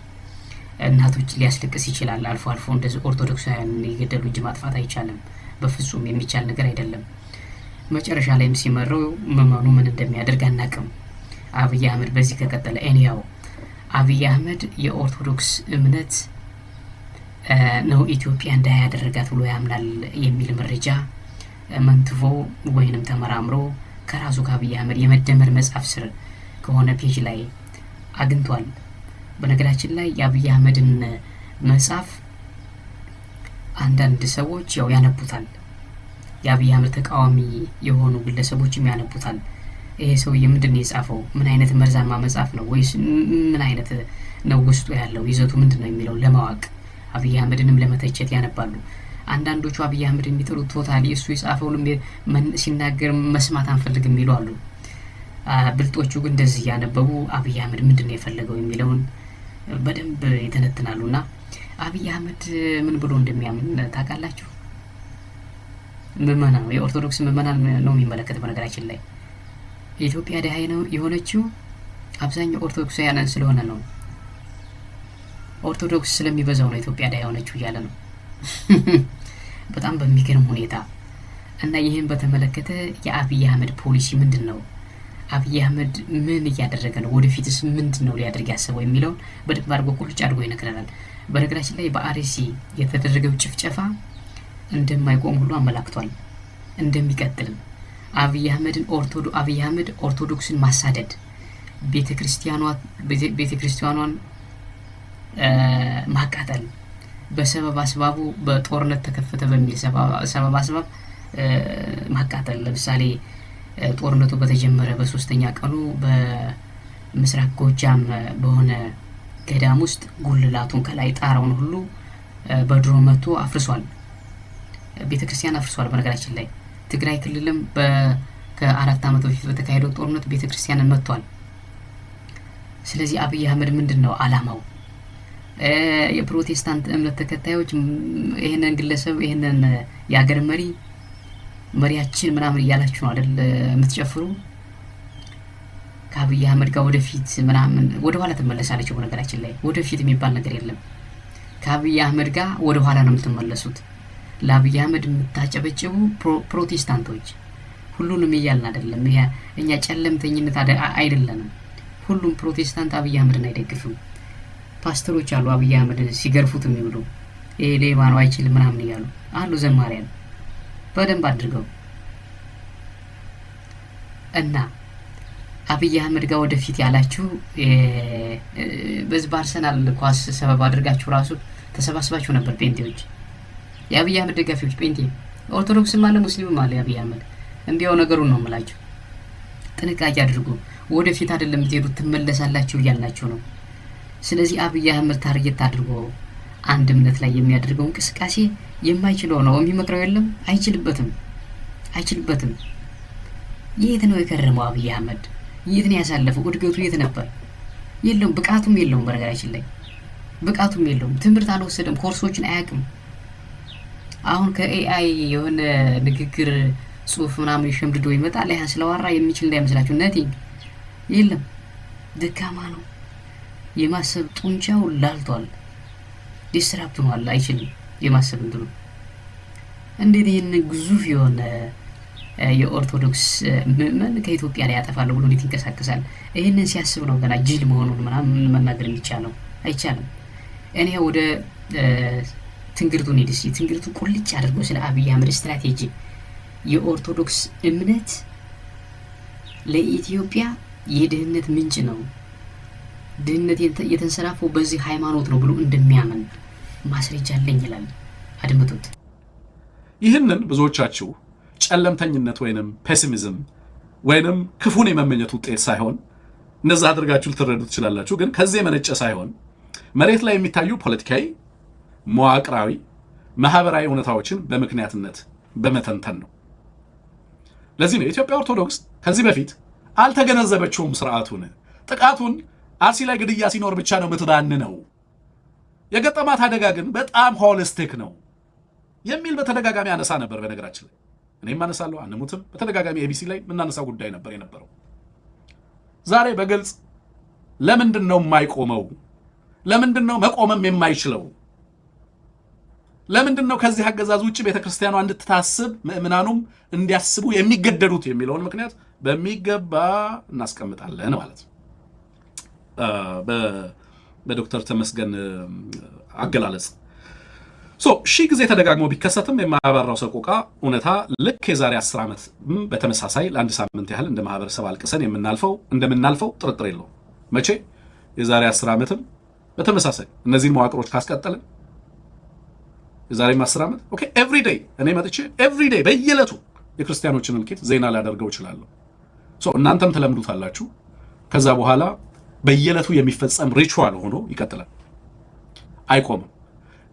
እናቶች ሊያስለቅስ ይችላል አልፎ አልፎ እንደዚህ ኦርቶዶክሳውያን የገደሉ እንጂ ማጥፋት አይቻልም። በፍጹም የሚቻል ነገር አይደለም። መጨረሻ ላይም ሲመረው ምዕመኑ ምን እንደሚያደርግ አናቅም። አብይ አህመድ በዚህ ከቀጠለ ኤኒያው አብይ አህመድ የኦርቶዶክስ እምነት ነው ኢትዮጵያ እንዳያደረጋት ብሎ ያምናል የሚል መረጃ መንትፎ ወይንም ተመራምሮ ከራሱ ከአብይ አህመድ የመደመር መጽሐፍ ስር ከሆነ ፔጅ ላይ አግኝቷል። በነገራችን ላይ የአብይ አህመድን መጽሐፍ አንዳንድ ሰዎች ያው ያነቡታል። የአብይ አህመድ ተቃዋሚ የሆኑ ግለሰቦችም ያነቡታል። ይሄ ሰውዬ ምንድን ነው የጻፈው? ምን አይነት መርዛማ መጽሐፍ ነው? ወይስ ምን አይነት ነው ውስጡ ያለው ይዘቱ ምንድን ነው የሚለው ለማወቅ አብይ አህመድንም ለመተቸት ያነባሉ። አንዳንዶቹ አብይ አህመድ የሚጠሉት ቶታሊ እሱ የጻፈውንም ሲናገር መስማት አንፈልግም የሚሉ አሉ። ብልጦቹ ግን እንደዚህ ያነበቡ አብይ አህመድ ምንድን ነው የፈለገው የሚለውን በደንብ ይተነትናሉና አብይ አህመድ ምን ብሎ እንደሚያምን ታውቃላችሁ? ምዕመናን የኦርቶዶክስ ምዕመናን ነው የሚመለከት። በነገራችን ላይ የኢትዮጵያ ድሃ ነው የሆነችው አብዛኛው ኦርቶዶክሳውያን ስለሆነ ነው። ኦርቶዶክስ ስለሚበዛው ነው ኢትዮጵያ ድሃ የሆነችው እያለ ነው በጣም በሚገርም ሁኔታ። እና ይህን በተመለከተ የአብይ አህመድ ፖሊሲ ምንድን ነው? አብይ አህመድ ምን እያደረገ ነው? ወደፊትስ ምንድን ነው ሊያደርግ ያሰበው የሚለውን በደንብ አድርጎ ቁልጭ አድርጎ ይነግረናል። በነገራችን ላይ በአርሲ የተደረገው ጭፍጨፋ እንደማይቆም ሁሉ አመላክቷል፣ እንደሚቀጥልም። አብይ አህመድ ኦርቶዶክስን ማሳደድ፣ ቤተክርስቲያኗን ማቃጠል፣ በሰበብ አስባቡ በጦርነት ተከፈተ በሚል ሰበብ አስባብ ማቃጠል። ለምሳሌ ጦርነቱ በተጀመረ በ3ኛ ቀኑ በምስራቅ ጎጃም በሆነ ገዳም ውስጥ ጉልላቱን ከላይ ጣራውን ሁሉ በድሮን መቶ አፍርሷል፣ ቤተክርስቲያን አፍርሷል። በነገራችን ላይ ትግራይ ክልልም ከ4 ዓመት በፊት በተካሄደው ጦርነት ቤተክርስቲያንን መጥቷል። ስለዚህ አብይ አህመድ ምንድን ነው አላማው? የፕሮቴስታንት እምነት ተከታዮች ይሄንን ግለሰብ ይሄንን የሀገር መሪያችን ምናምን እያላችሁ ነው አይደል የምትጨፍሩ? ከአብይ አህመድ ጋር ወደፊት ምናምን ወደ ኋላ ትመለሳለች። በነገራችን ላይ ወደፊት የሚባል ነገር የለም። ከአብይ አህመድ ጋር ወደ ኋላ ነው የምትመለሱት። ለአብይ አህመድ የምታጨበጭቡ ፕሮቴስታንቶች ሁሉንም እያልን አይደለም። እኛ ጨለምተኝነት አይደለንም። ሁሉም ፕሮቴስታንት አብይ አህመድን አይደግፍም። ፓስተሮች አሉ አብይ አህመድ ሲገርፉት የሚውሉ ይሄ ሌባ ነው አይችልም ምናምን እያሉ አሉ ዘማሪያን በደንብ አድርገው። እና አብይ አህመድ ጋር ወደፊት ያላችሁ በዚህ በአርሰናል ኳስ ሰበብ አድርጋችሁ ራሱ ተሰባስባችሁ ነበር ጴንጤዎች፣ የአብይ አህመድ ደጋፊዎች። ጴንጤ ኦርቶዶክስም አለ ሙስሊምም አለ። የአብይ አህመድ እንዲያው ነገሩን ነው የምላችሁ። ጥንቃቄ አድርጉ። ወደፊት አይደለም የምትሄዱት ትመለሳላችሁ እያልናችሁ ነው። ስለዚህ አብይ አህመድ ታርጌት አድርጎ አንድ እምነት ላይ የሚያደርገው እንቅስቃሴ የማይችለው ነው። የሚመክረው የለም፣ አይችልበትም። የት ነው የከረመው አብይ አህመድ? የት ነው ያሳለፈው? እድገቱ የት ነበር? የለውም፣ ብቃቱም የለውም። በነገራችን ላይ ብቃቱም የለውም። ትምህርት አልወሰደም፣ ኮርሶችን አያውቅም። አሁን ከኤአይ የሆነ ንግግር ጽሁፍ ምናምን ሸምድዶ ይመጣል። ያን ስለዋራ የሚችል እንዳይመስላችሁ። ነቲንግ የለም፣ ደካማ ነው። የማሰብ ጡንቻው ላልቷል፣ ዲስትራክት ሆኗል። አይችልም የማሰብ እንትኑ። እንዴት ይህን ግዙፍ የሆነ የኦርቶዶክስ ምዕመን ከኢትዮጵያ ላይ ያጠፋለሁ ብሎ እንዴት ይንቀሳቀሳል? ይህንን ሲያስብ ነው ገና ጅል መሆኑን ምናምን መናገር የሚቻለው። አይቻልም። እኔ ወደ ትንግርቱን ሄድ። እስኪ ትንግርቱን ቁልጭ አድርጎ ስለ አብይ አህመድ ስትራቴጂ የኦርቶዶክስ እምነት ለኢትዮጵያ የድህነት ምንጭ ነው፣ ድህነት የተንሰራፈው በዚህ ሃይማኖት ነው ብሎ እንደሚያምን ማስረጃ አለኝ ይላል። አድምጡት። ይህንን ብዙዎቻችሁ ጨለምተኝነት ወይንም ፔሲሚዝም ወይንም ክፉን የመመኘት ውጤት ሳይሆን እነዛ አድርጋችሁ ልትረዱ ትችላላችሁ። ግን ከዚህ የመነጨ ሳይሆን መሬት ላይ የሚታዩ ፖለቲካዊ፣ መዋቅራዊ፣ ማህበራዊ እውነታዎችን በምክንያትነት በመተንተን ነው። ለዚህ ነው የኢትዮጵያ ኦርቶዶክስ ከዚህ በፊት አልተገነዘበችውም ስርዓቱን። ጥቃቱን አርሲ ላይ ግድያ ሲኖር ብቻ ነው የምትባንነው። የገጠማት አደጋ ግን በጣም ሆሊስቲክ ነው የሚል በተደጋጋሚ አነሳ ነበር። በነገራችን ላይ እኔም አነሳለሁ፣ አንሙትም በተደጋጋሚ ኤቢሲ ላይ የምናነሳው ጉዳይ ነበር የነበረው። ዛሬ በግልጽ ለምንድን ነው የማይቆመው? ለምንድን ነው መቆምም የማይችለው? ለምንድን ነው ከዚህ አገዛዝ ውጭ ቤተክርስቲያኗ እንድትታስብ ምእምናኑም እንዲያስቡ የሚገደዱት የሚለውን ምክንያት በሚገባ እናስቀምጣለን ማለት ነው። በዶክተር ተመስገን አገላለጽ ሺህ ጊዜ ተደጋግሞ ቢከሰትም የማያባራው ሰቆቃ እውነታ ልክ የዛሬ 10 ዓመት በተመሳሳይ ለአንድ ሳምንት ያህል እንደ ማህበረሰብ አልቅሰን እንደምናልፈው ጥርጥር የለውም። መቼ? የዛሬ 10 ዓመትም በተመሳሳይ እነዚህን መዋቅሮች ካስቀጠልን የዛሬም 10 ዓመት ኦኬ ኤቭሪዴይ እኔ መጥቼ ኤቭሪዴይ በየዕለቱ የክርስቲያኖችን እልቂት ዜና ላደርገው እችላለሁ። እናንተም ትለምዱታላችሁ። ከዛ በኋላ በየዕለቱ የሚፈጸም ሪቹዋል ሆኖ ይቀጥላል፣ አይቆምም።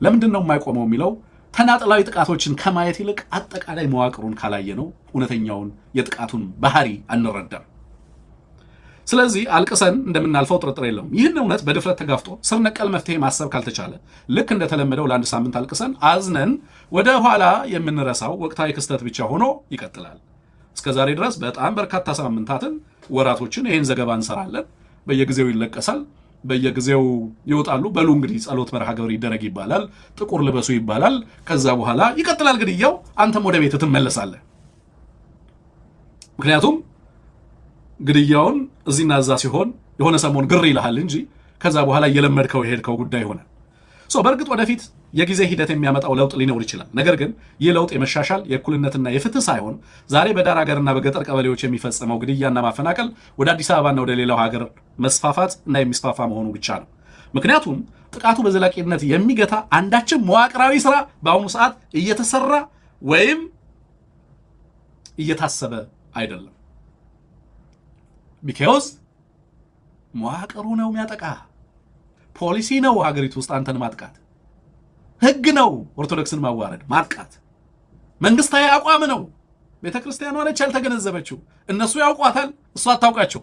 ለምንድን ነው የማይቆመው የሚለው ተናጥላዊ ጥቃቶችን ከማየት ይልቅ አጠቃላይ መዋቅሩን ካላየ ነው እውነተኛውን የጥቃቱን ባህሪ አንረዳም። ስለዚህ አልቅሰን እንደምናልፈው ጥርጥር የለውም። ይህን እውነት በድፍረት ተጋፍጦ ስር ነቀል መፍትሄ ማሰብ ካልተቻለ ልክ እንደተለመደው ለአንድ ሳምንት አልቅሰን አዝነን ወደ ኋላ የምንረሳው ወቅታዊ ክስተት ብቻ ሆኖ ይቀጥላል። እስከዛሬ ድረስ በጣም በርካታ ሳምንታትን፣ ወራቶችን ይህን ዘገባ እንሰራለን። በየጊዜው ይለቀሳል፣ በየጊዜው ይወጣሉ። በሉ እንግዲህ ጸሎት መርሃ ግብር ይደረግ ይባላል፣ ጥቁር ልበሱ ይባላል። ከዛ በኋላ ይቀጥላል ግድያው። አንተም ወደ ቤት ትመለሳለህ። ምክንያቱም ግድያውን እዚህና እዛ ሲሆን የሆነ ሰሞን ግር ይልሃል እንጂ ከዛ በኋላ እየለመድከው የሄድከው ጉዳይ ይሆናል። በእርግጥ ወደፊት የጊዜ ሂደት የሚያመጣው ለውጥ ሊኖር ይችላል። ነገር ግን ይህ ለውጥ የመሻሻል የእኩልነትና የፍትህ ሳይሆን ዛሬ በዳር ሀገርና በገጠር ቀበሌዎች የሚፈጸመው ግድያና ማፈናቀል ወደ አዲስ አበባና ወደ ሌላው ሀገር መስፋፋት እና የሚስፋፋ መሆኑ ብቻ ነው። ምክንያቱም ጥቃቱ በዘላቂነት የሚገታ አንዳችም መዋቅራዊ ስራ በአሁኑ ሰዓት እየተሰራ ወይም እየታሰበ አይደለም። ቢካዝ መዋቅሩ ነው የሚያጠቃ። ፖሊሲ ነው ሀገሪቱ ውስጥ አንተን ማጥቃት። ህግ ነው ኦርቶዶክስን ማዋረድ ማጥቃት። መንግስታዊ አቋም ነው። ቤተክርስቲያኗ ነች ያልተገነዘበችው። እነሱ ያውቋታል፣ እሷ አታውቃቸው።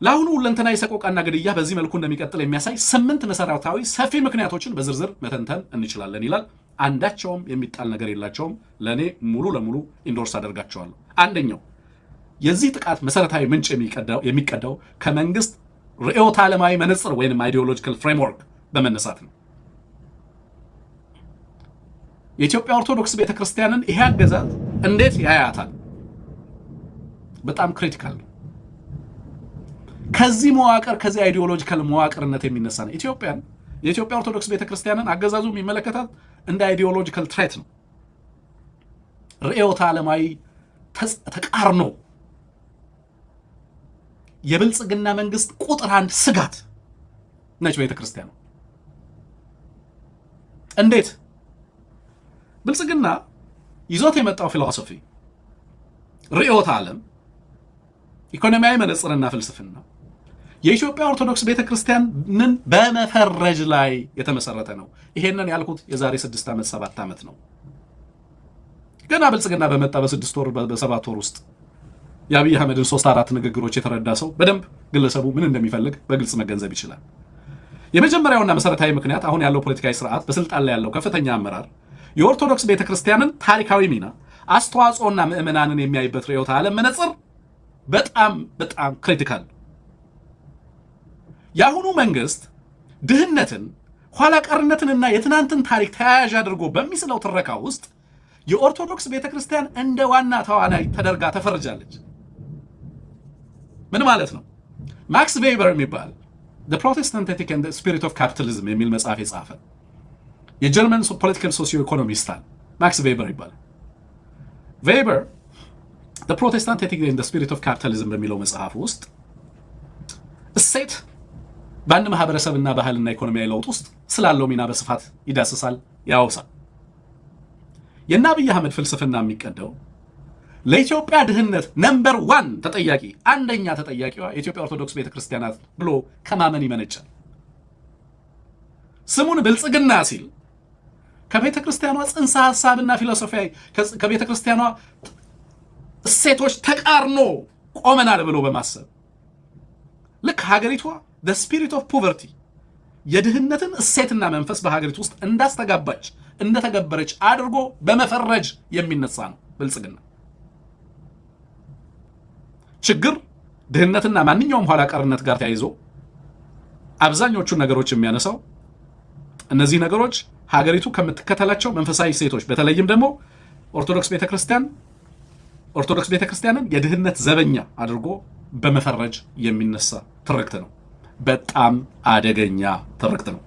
ለአሁኑ ሁለንተናዊ ሰቆቃና ግድያ በዚህ መልኩ እንደሚቀጥል የሚያሳይ 8 መሰረታዊ ሰፊ ምክንያቶችን በዝርዝር መተንተን እንችላለን ይላል። አንዳቸውም የሚጣል ነገር የላቸውም። ለእኔ ሙሉ ለሙሉ ኢንዶርስ አደርጋቸዋለሁ። አንደኛው የዚህ ጥቃት መሰረታዊ ምንጭ የሚቀዳው ከመንግስት ርዕዮተ ዓለማዊ መነጽር ወይም አይዲዮሎጂካል ፍሬምወርክ በመነሳት ነው። የኢትዮጵያ ኦርቶዶክስ ቤተክርስቲያንን ይሄ አገዛዝ እንዴት ያያታል? በጣም ክሪቲካል ነው። ከዚህ መዋቅር ከዚህ አይዲዮሎጂካል መዋቅርነት የሚነሳ ነው። የኢትዮጵያ ኦርቶዶክስ ቤተክርስቲያንን አገዛዙ የሚመለከታት እንደ አይዲዮሎጂካል ትሬት ነው። ርዕዮተ ዓለማዊ ተቃርኖ የብልጽግና መንግስት ቁጥር 1 ስጋት ነች ቤተክርስቲያኑ። እንዴት? ብልጽግና ይዞት የመጣው ፊሎሶፊ፣ ርዕዮተ ዓለም፣ ኢኮኖሚያዊ መነጽርና ፍልስፍና የኢትዮጵያ ኦርቶዶክስ ቤተክርስቲያንን በመፈረጅ ላይ የተመሰረተ ነው። ይሄንን ያልኩት የዛሬ 6 ዓመት 7 ዓመት ነው። ገና ብልጽግና በመጣ በ6 ወር በ7 ወር ውስጥ የአብይ አህመድን 3-4 ንግግሮች የተረዳ ሰው በደንብ ግለሰቡ ምን እንደሚፈልግ በግልጽ መገንዘብ ይችላል። የመጀመሪያውና መሰረታዊ ምክንያት አሁን ያለው ፖለቲካዊ ስርዓት በስልጣን ላይ ያለው ከፍተኛ አመራር የኦርቶዶክስ ቤተክርስቲያንን ታሪካዊ ሚና፣ አስተዋጽኦና ምዕመናንን የሚያይበት ርዕዮተ ዓለም መነጽር በጣም በጣም ክሪቲካል። የአሁኑ መንግስት ድህነትን፣ ኋላ ቀርነትንና የትናንትን ታሪክ ተያያዥ አድርጎ በሚስለው ትረካ ውስጥ የኦርቶዶክስ ቤተክርስቲያን እንደ ዋና ተዋናይ ተደርጋ ተፈርጃለች። ምን ማለት ነው? ማክስ ቬበር የሚባል The Protestant Ethic and the Spirit of Capitalism የሚል መጽሐፍ የጻፈ የጀርመን ፖለቲካል ሶሲዮ ኢኮኖሚስት ማክስ ቬበር ይባላል። ቬበር The Protestant Ethic and the Spirit of Capitalism በሚለው መጽሐፍ ውስጥ እሴት በአንድ ማህበረሰብና ባህልና ኢኮኖሚያዊ ለውጥ ውስጥ ስላለው ሚና በስፋት ይዳስሳል፣ ያወሳል። የእነ አብይ አህመድ ፍልስፍና የሚቀደው ለኢትዮጵያ ድህነት ነምበር 1 ተጠያቂ አንደኛ ተጠያቂዋ የኢትዮጵያ ኦርቶዶክስ ቤተክርስቲያናት ብሎ ከማመን ይመነጫል። ስሙን ብልጽግና ሲል ከቤተክርስቲያኗ ጽንሰ ሐሳብና ፊሎሶፊያዊ ከቤተክርስቲያኗ እሴቶች ተቃርኖ ቆመናል ብሎ በማሰብ ልክ ሀገሪቷ the spirit of poverty የድህነትን እሴትና መንፈስ በሀገሪቱ ውስጥ እንዳስተጋባች እንደተገበረች አድርጎ በመፈረጅ የሚነሳ ነው ብልጽግና። ችግር ድህነትና ማንኛውም ኋላ ቀርነት ጋር ተያይዞ አብዛኞቹን ነገሮች የሚያነሳው እነዚህ ነገሮች ሀገሪቱ ከምትከተላቸው መንፈሳዊ እሴቶች በተለይም ደግሞ ኦርቶዶክስ ቤተክርስቲያንን የድህነት ዘበኛ አድርጎ በመፈረጅ የሚነሳ ትርክት ነው። በጣም አደገኛ ትርክት ነው።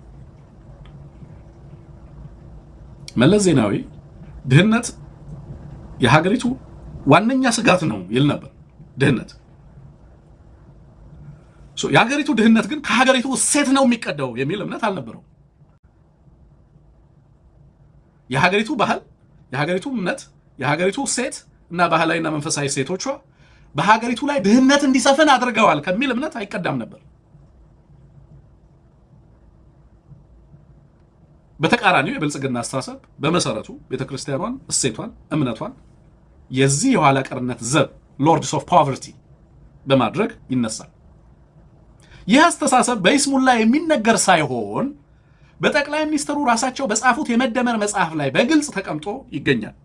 መለስ ዜናዊ ድህነት የሀገሪቱ ዋነኛ ስጋት ነው ይል ነበር። ድህነት የሀገሪቱ ድህነት ግን ከሀገሪቱ እሴት ነው የሚቀዳው የሚል እምነት አልነበረው። የሀገሪቱ ባህል፣ የሀገሪቱ እምነት፣ የሀገሪቱ እሴት እና ባህላዊና መንፈሳዊ እሴቶቿ በሀገሪቱ ላይ ድህነት እንዲሰፍን አድርገዋል ከሚል እምነት አይቀዳም ነበር። በተቃራኒው የብልጽግና አስተሳሰብ በመሰረቱ ቤተክርስቲያኗን፣ እሴቷን፣ እምነቷን የዚህ የኋላ ቀርነት ዘብ ሎርድስ ኦፍ ፖቨርቲ በማድረግ ይነሳል። ይህ አስተሳሰብ በይስሙላ የሚነገር ሳይሆን በጠቅላይ ሚኒስትሩ ራሳቸው በጻፉት የመደመር መጽሐፍ ላይ በግልጽ ተቀምጦ ይገኛል።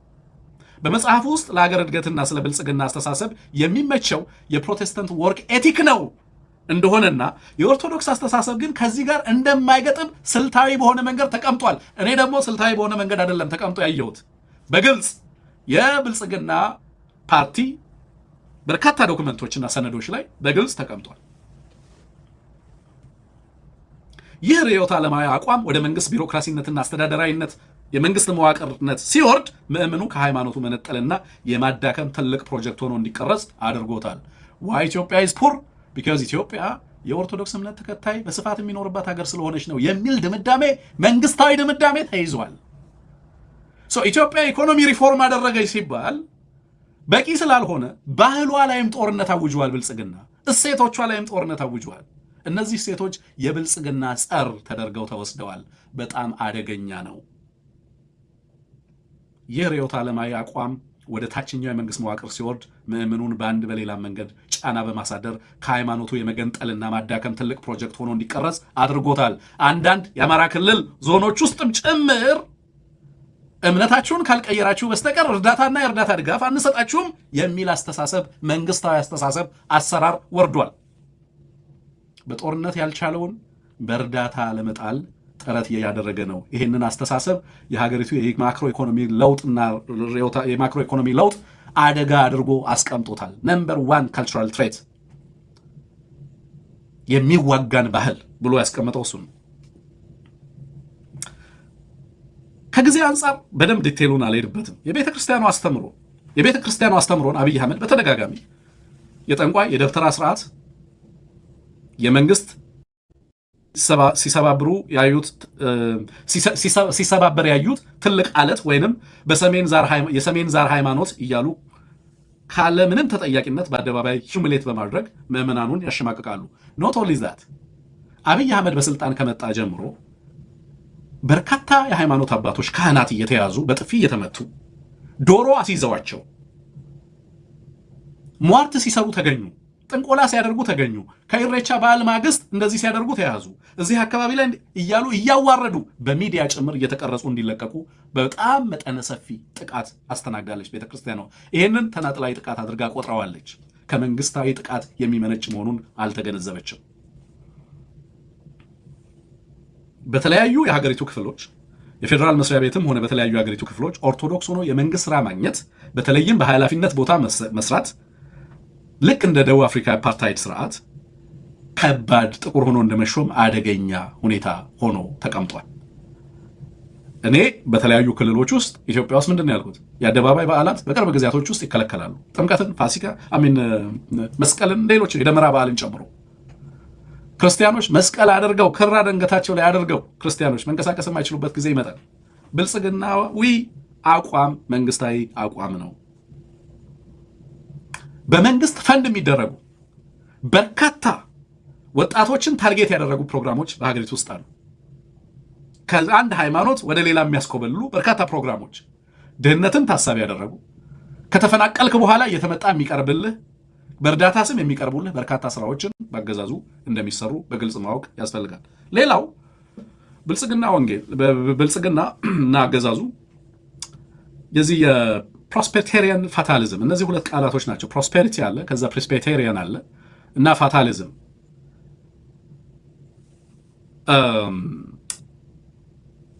በመጽሐፉ ውስጥ ለሀገር እድገትና ስለ ብልጽግና አስተሳሰብ የሚመቸው የፕሮቴስታንት ወርክ ኤቲክ ነው እንደሆነና የኦርቶዶክስ አስተሳሰብ ግን ከዚህ ጋር እንደማይገጥም ስልታዊ በሆነ መንገድ ተቀምጧል። እኔ ደግሞ ስልታዊ በሆነ መንገድ አይደለም ተቀምጦ ያየሁት፣ በግልጽ የብልጽግና ፓርቲ በርካታ ዶክመንቶችና ሰነዶች ላይ በግልጽ ተቀምጧል። ይህ ርዕዮተ ዓለማዊ አቋም ወደ መንግስት ቢሮክራሲነትና አስተዳደራዊነት የመንግስት መዋቅርነት ሲወርድ ምእምኑ ከሃይማኖቱ መነጠልና የማዳከም ትልቅ ፕሮጀክት ሆኖ እንዲቀረጽ አድርጎታል። ዋይ ኢትዮጵያ ኢዝ ፑር ቢካዝ ኢትዮጵያ የኦርቶዶክስ እምነት ተከታይ በስፋት የሚኖርባት ሀገር ስለሆነች ነው የሚል ድምዳሜ፣ መንግስታዊ ድምዳሜ ተይዟል። ኢትዮጵያ ኢኮኖሚ ሪፎርም አደረገች ሲባል በቂ ስላልሆነ ባህሏ ላይም ጦርነት አውጇል። ብልጽግና እሴቶቿ ላይም ጦርነት አውጇል። እነዚህ እሴቶች የብልጽግና ጸር ተደርገው ተወስደዋል። በጣም አደገኛ ነው። ይህ ርዕዮተ ዓለማዊ አቋም ወደ ታችኛው የመንግስት መዋቅር ሲወርድ ምእምኑን በአንድ በሌላ መንገድ ጫና በማሳደር ከሃይማኖቱ የመገንጠልና ማዳከም ትልቅ ፕሮጀክት ሆኖ እንዲቀረጽ አድርጎታል። አንዳንድ የአማራ ክልል ዞኖች ውስጥም ጭምር እምነታችሁን ካልቀየራችሁ በስተቀር እርዳታና የእርዳታ ድጋፍ አንሰጣችሁም የሚል አስተሳሰብ፣ መንግስታዊ አስተሳሰብ፣ አሰራር ወርዷል። በጦርነት ያልቻለውን በእርዳታ ለመጣል ጥረት ያደረገ ነው። ይህንን አስተሳሰብ የሀገሪቱ የማክሮ ኢኮኖሚ ለውጥና የማክሮ ኢኮኖሚ ለውጥ አደጋ አድርጎ አስቀምጦታል። ነምበር 1 ካልቸራል ትሬት የሚዋጋን ባህል ብሎ ያስቀመጠው እሱ ነው። ከጊዜ አንጻር በደንብ ዲቴሉን አልሄድበትም። የቤተ ክርስቲያኑ አስተምሮን አብይ አህመድ በተደጋጋሚ የጠንቋይ የደብተራ ስርዓት የመንግስት ሲሰባበር ያዩት ትልቅ አለት ወይንም የሰሜን ዛር ሃይማኖት እያሉ ካለ ምንም ተጠያቂነት በአደባባይ ሂዩሚሌት በማድረግ ምዕመናኑን ያሸማቅቃሉ። ኖት ኦንሊ ዛት አብይ አህመድ በስልጣን ከመጣ ጀምሮ በርካታ የሃይማኖት አባቶች ካህናት እየተያዙ በጥፊ እየተመቱ ዶሮ አስይዘዋቸው ሟርት ሲሰሩ ተገኙ። ጥንቆላ ሲያደርጉ ተገኙ። ከኢሬቻ በዓል ማግስት እንደዚህ ሲያደርጉ ተያዙ። እዚህ አካባቢ ላይ እያሉ እያዋረዱ በሚዲያ ጭምር እየተቀረጹ እንዲለቀቁ በጣም መጠነ ሰፊ ጥቃት አስተናግዳለች ቤተክርስቲያኗ። ይህንን ተናጥላዊ ጥቃት አድርጋ ቆጥረዋለች። ከመንግስታዊ ጥቃት የሚመነጭ መሆኑን አልተገነዘበችም። በተለያዩ የሀገሪቱ ክፍሎች የፌዴራል መስሪያ ቤትም ሆነ በተለያዩ የሀገሪቱ ክፍሎች ኦርቶዶክስ ሆኖ የመንግስት ስራ ማግኘት፣ በተለይም በኃላፊነት ቦታ መስራት ልክ እንደ ደቡብ አፍሪካ አፓርታይድ ስርዓት ከባድ ጥቁር ሆኖ እንደመሾም አደገኛ ሁኔታ ሆኖ ተቀምጧል። እኔ በተለያዩ ክልሎች ውስጥ ኢትዮጵያ ውስጥ ምንድን ነው ያልኩት? የአደባባይ በዓላት በቅርብ ጊዜያቶች ውስጥ ይከለከላሉ። ጥምቀትን፣ ፋሲካ፣ መስቀልን፣ ሌሎች የደመራ በዓልን ጨምሮ ክርስቲያኖች መስቀል አድርገው ክራ ደንገታቸው ላይ አድርገው ክርስቲያኖች መንቀሳቀስ የማይችሉበት ጊዜ ይመጣል። ብልጽግናዊ አቋም መንግስታዊ አቋም ነው። በመንግስት ፈንድ የሚደረጉ በርካታ ወጣቶችን ታርጌት ያደረጉ ፕሮግራሞች በሀገሪቱ ውስጥ አሉ። ከአንድ ሃይማኖት ወደ ሌላ የሚያስኮበልሉ በርካታ ፕሮግራሞች ድህነትን ታሳቢ ያደረጉ ከተፈናቀልክ በኋላ እየተመጣ የሚቀርብልህ በእርዳታ ስም የሚቀርቡልህ በርካታ ስራዎችን በአገዛዙ እንደሚሰሩ በግልጽ ማወቅ ያስፈልጋል። ሌላው ብልጽግና እና አገዛዙ የዚህ የፕሮስፔሪቴሪያን ፋታሊዝም፣ እነዚህ ሁለት ቃላቶች ናቸው። ፕሮስፔሪቲ አለ፣ ከዛ ፕሬስፔሪቴሪያን አለ እና ፋታሊዝም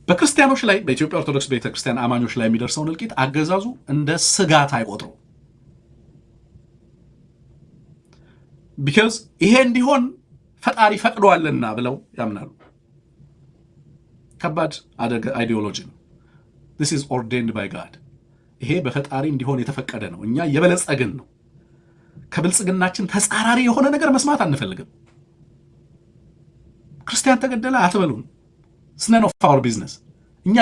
በክርስቲያኖች ላይ በኢትዮጵያ ኦርቶዶክስ ቤተክርስቲያን አማኞች ላይ የሚደርሰውን እልቂት አገዛዙ እንደ ስጋት አይቆጥረው። ቢካዝ ይሄ እንዲሆን ፈጣሪ ፈቅዷልና ብለው ያምናሉ። ከባድ አይዲዮሎጂ ነው። this is ordained by God። ይሄ በፈጣሪ እንዲሆን የተፈቀደ ነው። እኛ የበለጸግን ነው። ከብልጽግናችን ተጻራሪ የሆነ ነገር መስማት አንፈልግም። ክርስቲያን ተገደለ አትበሉን። ስነን ኦፍ አወር ቢዝነስ። እኛ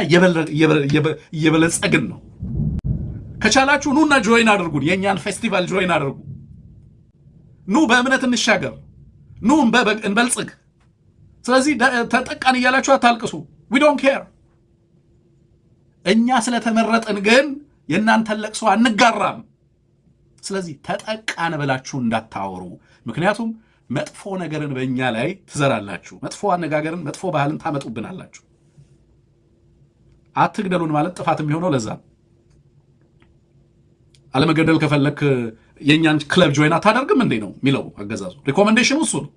የበለጸግን ነው። ከቻላችሁ ኑና ጆይን አድርጉን። የእኛን ፌስቲቫል ጆይን አድርጉ። ኑ በእምነት እንሻገር፣ ኑ እንበልጽግ። ስለዚህ ተጠቃን እያላችሁ አታልቅሱ። ዊ ዶንት ኬር። እኛ ስለተመረጥን ግን የእናንተን ለቅሶ አንጋራም። ስለዚህ ተጠቃን ብላችሁ እንዳታወሩ። ምክንያቱም መጥፎ ነገርን በእኛ ላይ ትዘራላችሁ። መጥፎ አነጋገርን፣ መጥፎ ባህልን ታመጡብናላችሁ። አትግደሉን ማለት ጥፋት የሚሆነው ለዛ። አለመገደል ከፈለክ የእኛን ክለብ ጆይን አታደርግም እንዴ ነው የሚለው አገዛዙ። ሪኮሜንዴሽኑ እሱ ነው።